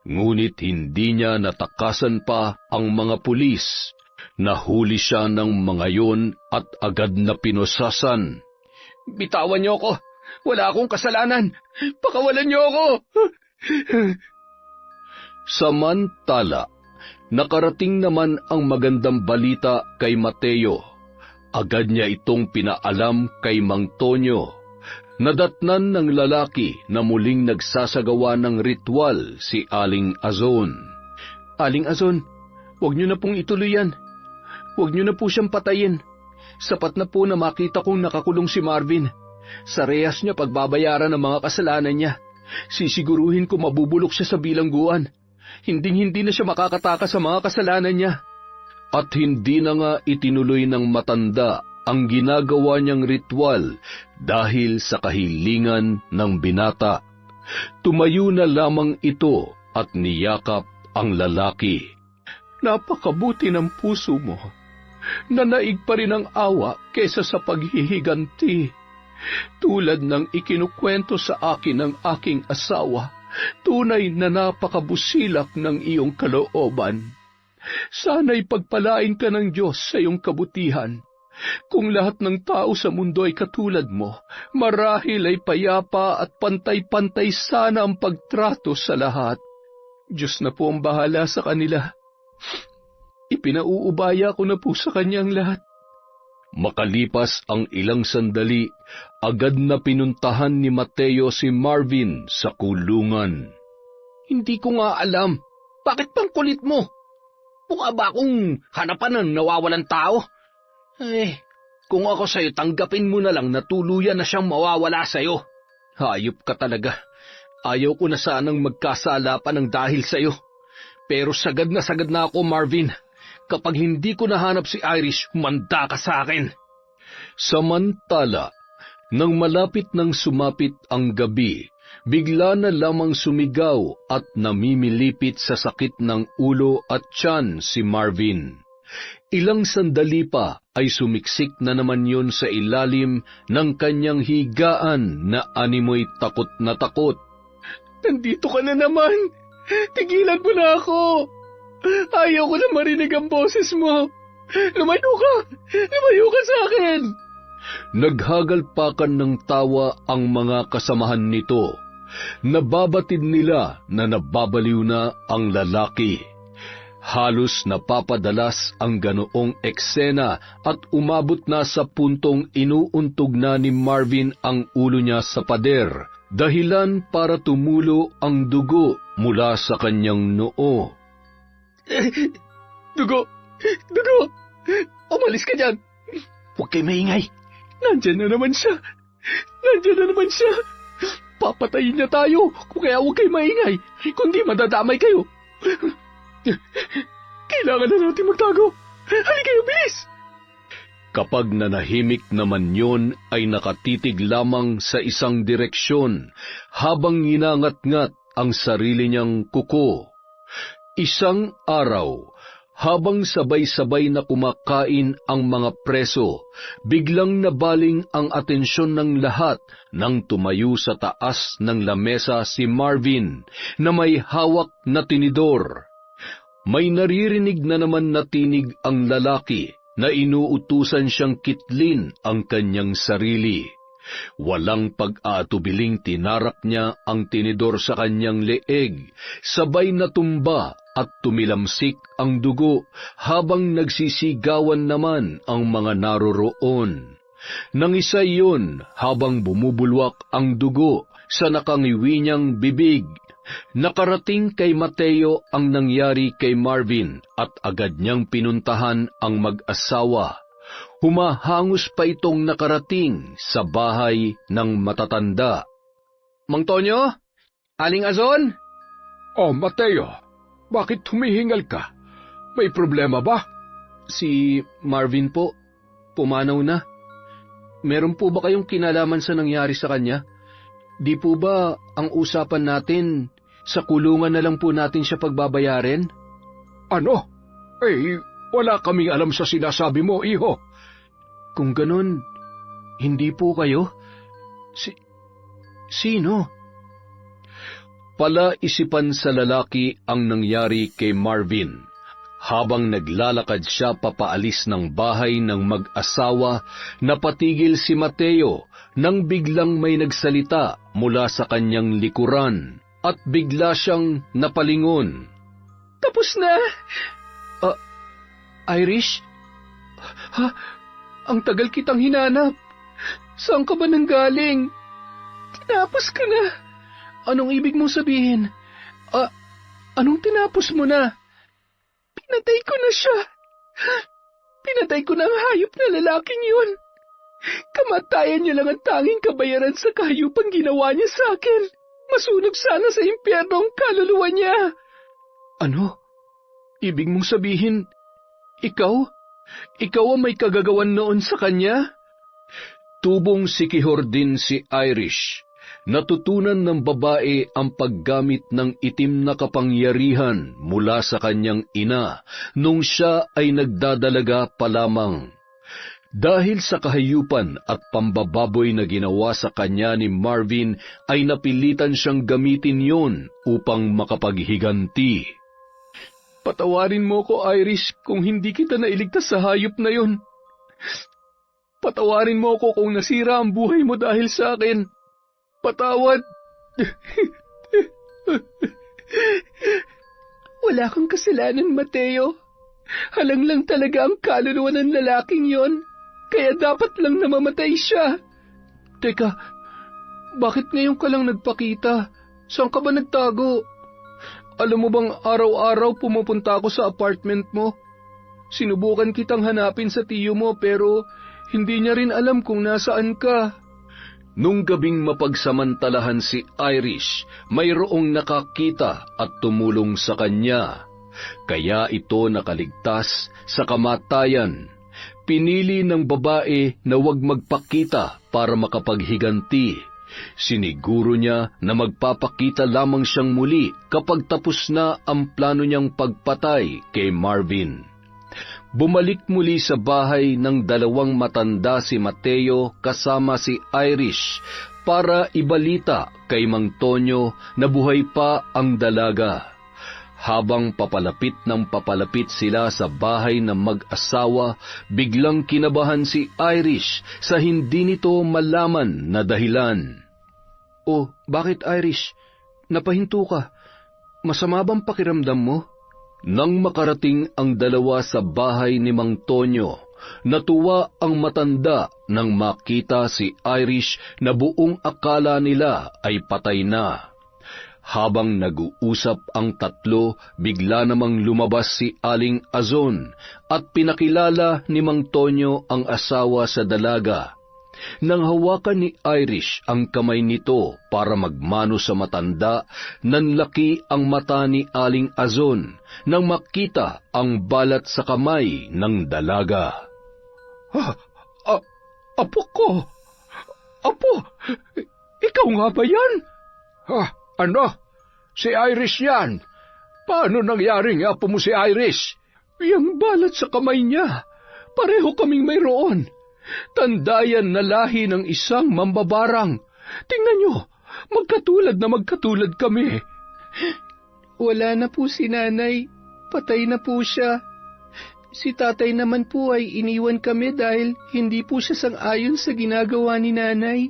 Speaker 2: Ngunit hindi niya natakasan pa ang mga pulis. Nahuli siya ng mga yon at agad na pinusasan.
Speaker 1: Bitawan niyo ako. Wala akong kasalanan. Pakawalan niyo ako.
Speaker 2: Samantala, nakarating naman ang magandang balita kay Mateo. Agad niya itong pinaalam kay Mang Tonyo. Nadatnan ng lalaki na muling nagsasagawa ng ritual si Aling Azon.
Speaker 3: Aling Azon, huwag niyo na pong ituloy yan. Huwag niyo na po siyang patayin. Sapat na po na makita kong nakakulong si Marvin. Sa rehas niya pagbabayaran ng mga kasalanan niya. Sisiguruhin ko mabubulok siya sa bilangguan. Hinding-hindi na siya makakatakas sa mga kasalanan niya.
Speaker 2: At hindi na nga itinuloy ng matanda ang ginagawa niyang ritual dahil sa kahilingan ng binata. Tumayo na lamang ito at niyakap ang lalaki.
Speaker 5: Napakabuti ng puso mo. Nanaig pa rin ang awa kesa sa paghihiganti. Tulad ng ikinukwento sa akin ng aking asawa, tunay na napakabusilak ng iyong kalooban. Sana'y pagpalain ka ng Diyos sa iyong kabutihan. Kung lahat ng tao sa mundo ay katulad mo, marahil ay payapa at pantay-pantay sana ang pagtrato sa lahat. Diyos na po ang bahala sa kanila. Ipinauubaya ko na po sa kanyang lahat.
Speaker 2: Makalipas ang ilang sandali, agad na pinuntahan ni Mateo si Marvin sa kulungan.
Speaker 1: Hindi ko nga alam. Bakit pang kulit mo? Mukha ba akong hanapan ng nawawalan tao? Kung ako sa'yo, tanggapin mo na lang na tuluyan na siyang mawawala sa'yo. Hayop ka talaga. Ayaw ko na sanang magkasala pa ng dahil sa'yo. Pero sagad na ako, Marvin. Kapag hindi ko nahanap si Irish, humanda ka sa akin.
Speaker 2: Samantala, nang malapit nang sumapit ang gabi, bigla na lamang sumigaw at namimilipit sa sakit ng ulo at tiyan si Marvin. Ilang sandali pa ay sumiksik na naman yun sa ilalim ng kanyang higaan na animoy takot na takot.
Speaker 5: Nandito ka na naman! Tigilan mo na ako! Ayaw ko na marinig ang boses mo! Lumayo ka! Lumayo ka sa akin!
Speaker 2: Naghagalpakan ng tawa ang mga kasamahan nito. Nababatid nila na nababaliw na ang lalaki. Halos napapadalas ang ganoong eksena at umabot na sa puntong inuuntog na ni Marvin ang ulo niya sa pader, dahilan para tumulo ang dugo mula sa kanyang noo.
Speaker 5: Dugo! Dugo! Umalis ka dyan!
Speaker 1: Huwag kayo maingay.
Speaker 5: Nandyan na naman siya! Nandyan na naman siya! Papatayin niya tayo, kung kaya huwag kayo maingay, kundi madadamay kayo. Kailangan na natin magtago. Halikayo, bilis!
Speaker 2: Kapag nanahimik naman yon ay nakatitig lamang sa isang direksyon habang nginangat-ngat ang sarili niyang kuko. Isang araw, Habang sabay-sabay na kumakain ang mga preso, biglang nabaling ang atensyon ng lahat nang tumayo sa taas ng lamesa si Marvin na may hawak na tinidor. May naririnig na naman na tinig ang lalaki na inuutusan siyang kitlin ang kanyang sarili. Walang pag-aatubiling tinarak niya ang tinidor sa kanyang leeg, sabay na tumba at tumilamsik ang dugo habang nagsisigawan naman ang mga naroroon. Nangisa iyon habang bumubulwak ang dugo sa nakangiwi niyang bibig. Nakarating kay Mateo ang nangyari kay Marvin at agad niyang pinuntahan ang mag-asawa. Humahangos pa itong nakarating sa bahay ng matatanda.
Speaker 3: Mang Tonyo? Aling Azon?
Speaker 5: Oh, Mateo, bakit humihingal ka? May problema ba?
Speaker 3: Si Marvin po, pumanaw na. Meron po ba kayong kinalaman sa nangyari sa kanya? Di po ba ang usapan natin, sa kulungan na lang po natin siya pagbabayarin?
Speaker 5: Ano? Wala kaming alam sa sinasabi mo, iho.
Speaker 3: Kung ganun, hindi po kayo? Sino?
Speaker 2: Palaisipan sa lalaki ang nangyari kay Marvin. Habang naglalakad siya papaalis ng bahay ng mag-asawa, napatigil si Mateo nang biglang may nagsalita mula sa kanyang likuran at bigla siyang napalingon.
Speaker 3: Tapos na! Irish? Ha? Ang tagal kitang hinanap. Saan ka ba nanggaling? Tinapos ka na. Anong ibig mong sabihin? Anong tinapos mo na? Pinatay ko na siya. Pinatay ko na ang hayop na lalaking yun. Kamatayan niya lang ang tanging kabayaran sa kahayupang ginawa niya sa akin. Masunog sana sa impyerno ang kaluluwa niya. Ano? Ibig mong sabihin, ikaw? Ikaw ang may kagagawan noon sa kanya?
Speaker 2: Tubong sikihor din si Irish. Natutunan ng babae ang paggamit ng itim na kapangyarihan mula sa kanyang ina nung siya ay nagdadalaga pa lamang. Dahil sa kahayupan at pambababoy na ginawa sa kanya ni Marvin, ay napilitan siyang gamitin yon upang makapaghiganti.
Speaker 3: Patawarin mo ko, Irish, kung hindi kita nailigtas sa hayop na yon. Patawarin mo ko kung nasira ang buhay mo dahil sa akin. Patawad. Wala kang kasalanan, Mateo. Halang lang talaga ang kaluluwa ng lalaking yon, kaya dapat lang namamatay siya. Teka, bakit ngayon ka lang nagpakita? Saan ka ba nagtago? Alam mo bang araw-araw pumupunta ako sa apartment mo? Sinubukan kitang hanapin sa tiyo mo pero hindi niya rin alam kung nasaan ka.
Speaker 2: Nung gabing mapagsamantalahan si Irish, mayroong nakakita at tumulong sa kanya. Kaya ito nakaligtas sa kamatayan. Pinili ng babae na huwag magpakita para makapaghiganti. Siniguro niya na magpapakita lamang siyang muli kapag tapos na ang plano niyang pagpatay kay Marvin. Bumalik muli sa bahay ng dalawang matanda si Mateo kasama si Irish para ibalita kay Mang Tonyo na buhay pa ang dalaga. Habang papalapit sila sa bahay ng mag-asawa, biglang kinabahan si Irish sa hindi nito malaman na dahilan.
Speaker 3: Oh, bakit Irish? Napahinto ka. Masama bang pakiramdam mo?
Speaker 2: Nang makarating ang dalawa sa bahay ni Mang Tonyo, natuwa ang matanda nang makita si Irish na buong akala nila ay patay na. Habang nag-uusap ang tatlo, bigla namang lumabas si Aling Azon at pinakilala ni Mang Tonyo ang asawa sa dalaga. Nang hawakan ni Irish ang kamay nito para magmano sa matanda, nanlaki ang mata ni Aling Azon nang makita ang balat sa kamay ng dalaga.
Speaker 5: Apo ko! Apo! Ikaw nga ba yan? Ano? Si Irish yan? Paano nangyaring apo mo si Irish? Yang balat sa kamay niya, pareho kaming mayroon. Tandayan na lahi ng isang mambabarang. Tingnan niyo, magkatulad kami.
Speaker 4: Wala na po si nanay. Patay na po siya. Si tatay naman po ay iniwan kami dahil hindi po siya sang-ayon sa ginagawa ni nanay.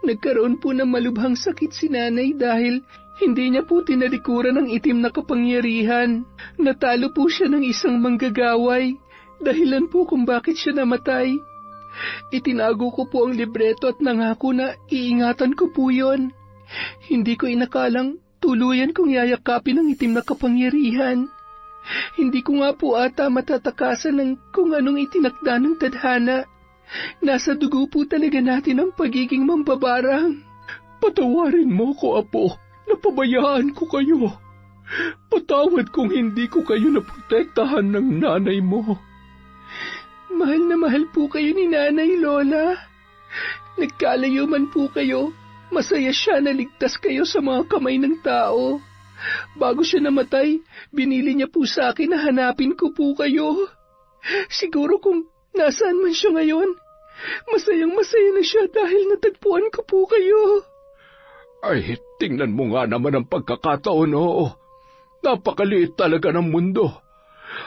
Speaker 4: Nagkaroon po ng malubhang sakit si nanay dahil hindi niya po tinalikuran ng itim na kapangyarihan. Natalo po siya ng isang manggagaway. Dahilan po kung bakit siya namatay. Itinago ko po ang libreto at nangako na iingatan ko po yon. Hindi ko inakalang tuluyan kong yayakapin ang itim na kapangyarihan. Hindi ko nga po ata matatakasan ng kung anong itinakda ng tadhana. Nasa dugo po talaga natin ang pagiging mambabarang.
Speaker 5: Patawarin mo ko, Apo. Napabayaan ko kayo. Patawad kung hindi ko kayo naprotektahan ng nanay mo.
Speaker 4: Mahal na mahal po kayo ni Nanay, Lola. Nagkalayo man po kayo, masaya siya na ligtas kayo sa mga kamay ng tao. Bago siya namatay, binili niya po sa akin na hanapin ko po kayo. Siguro kung nasaan man siya ngayon, masayang-masaya na siya dahil natagpuan ko po kayo.
Speaker 5: Ay, tingnan mo nga naman ang pagkakataon, oo. Napakaliit talaga ng mundo.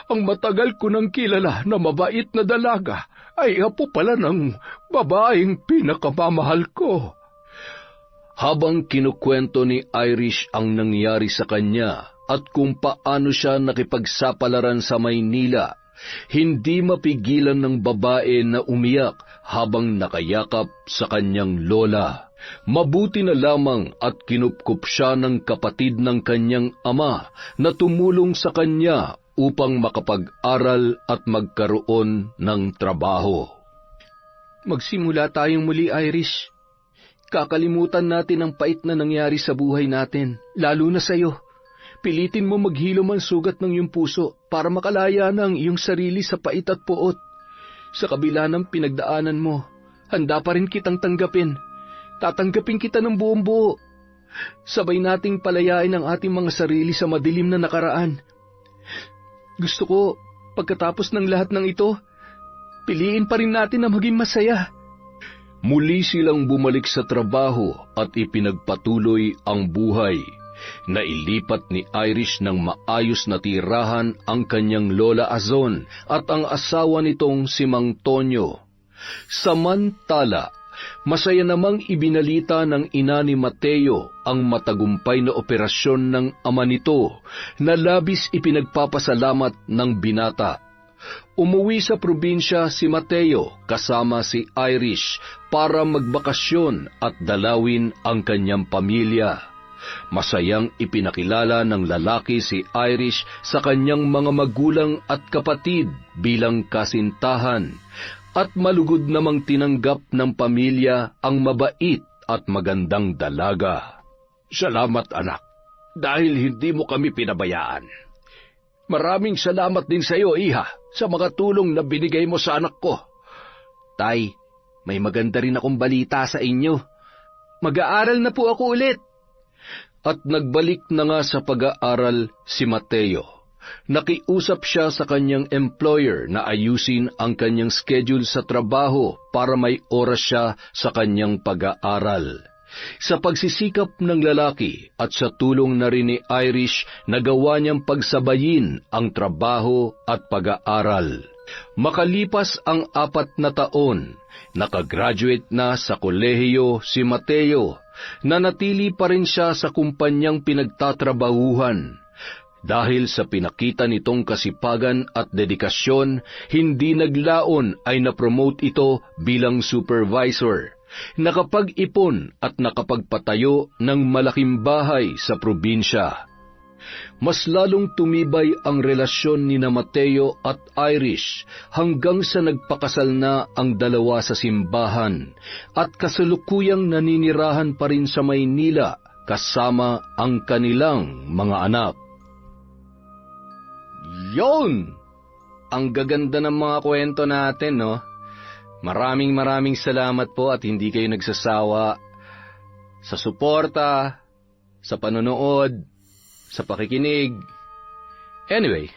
Speaker 5: Ang matagal ko nang kilala na mabait na dalaga ay apo pala ng babaeng pinakamamahal ko.
Speaker 2: Habang kinukwento ni Irish ang nangyari sa kanya at kung paano siya nakipagsapalaran sa Maynila, hindi mapigilan ng babae na umiyak habang nakayakap sa kanyang lola. Mabuti na lamang at kinupkup siya ng kapatid ng kanyang ama na tumulong sa kanya upang makapag-aral at magkaroon ng trabaho.
Speaker 3: Magsimula tayong muli, Irish. Kakalimutan natin ang pait na nangyari sa buhay natin, lalo na sa'yo. Pilitin mo maghilom ang sugat ng iyong puso para makalaya na ang iyong sarili sa pait at puot. Sa kabila ng pinagdaanan mo, handa pa rin kitang tanggapin. Tatanggapin kita ng buong buo. Sabay nating palayain ang ating mga sarili sa madilim na nakaraan. Gusto ko, pagkatapos ng lahat ng ito, piliin pa rin natin na maging masaya.
Speaker 2: Muli silang bumalik sa trabaho at ipinagpatuloy ang buhay. Nailipat ni Irish ng maayos na tirahan ang kanyang lola Azon at ang asawa nitong si Mang Tonyo. Samantala, masaya namang ibinalita ng ina ni Mateo ang matagumpay na operasyon ng ama nito na labis ipinagpapasalamat ng binata. Umuwi sa probinsya si Mateo kasama si Irish para magbakasyon at dalawin ang kanyang pamilya. Masayang ipinakilala ng lalaki si Irish sa kanyang mga magulang at kapatid bilang kasintahan at malugod namang tinanggap ng pamilya ang mabait at magandang dalaga.
Speaker 5: Salamat, anak, dahil hindi mo kami pinabayaan. Maraming salamat din sa iyo, iha, sa mga tulong na binigay mo sa anak ko.
Speaker 3: Tay, may maganda rin akong balita sa inyo. Mag-aaral na po ako ulit.
Speaker 2: At nagbalik na nga sa pag-aaral si Mateo. Nakiusap siya sa kanyang employer na ayusin ang kanyang schedule sa trabaho para may oras siya sa kanyang pag-aaral. Sa pagsisikap ng lalaki at sa tulong na rin ni Irish, nagawa niyang pagsabayin ang trabaho at pag-aaral. Makalipas ang 4 na taon, nakagraduate na sa kolehiyo si Mateo. Nanatili pa rin siya sa kumpanyang pinagtatrabahuhan. Dahil sa pinakita nitong kasipagan at dedikasyon, hindi naglaon ay napromote ito bilang supervisor. Nakapag-ipon at nakapagpatayo ng malaking bahay sa probinsya. Mas lalong tumibay ang relasyon ni Mateo at Irish hanggang sa nagpakasal na ang dalawa sa simbahan at kasalukuyang naninirahan pa rin sa Maynila kasama ang kanilang mga anak.
Speaker 3: Yon! Ang gaganda ng mga kwento natin, no? Maraming salamat po at hindi kayo nagsasawa sa suporta, sa panonood, sa pakikinig. Anyway,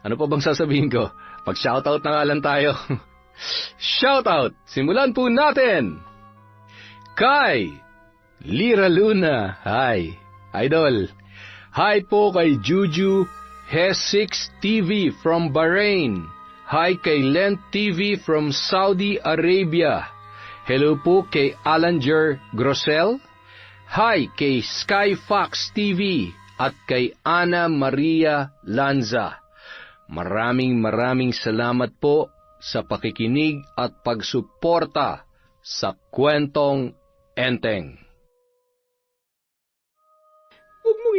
Speaker 5: Ano pa bang sasabihin ko? Mag-shoutout na nga lang tayo. Shoutout! Simulan po natin! Kay Lira Luna. Hi, Idol. Hi po kay Juju Hes6 TV from Bahrain. Hi kay Lent TV from Saudi Arabia. Hello po kay Alanger Grosel. Hi kay Skyfox TV at kay Ana Maria Lanza. Maraming salamat po sa pakikinig at pagsuporta sa Kwentong Enteng.
Speaker 3: Huwag mong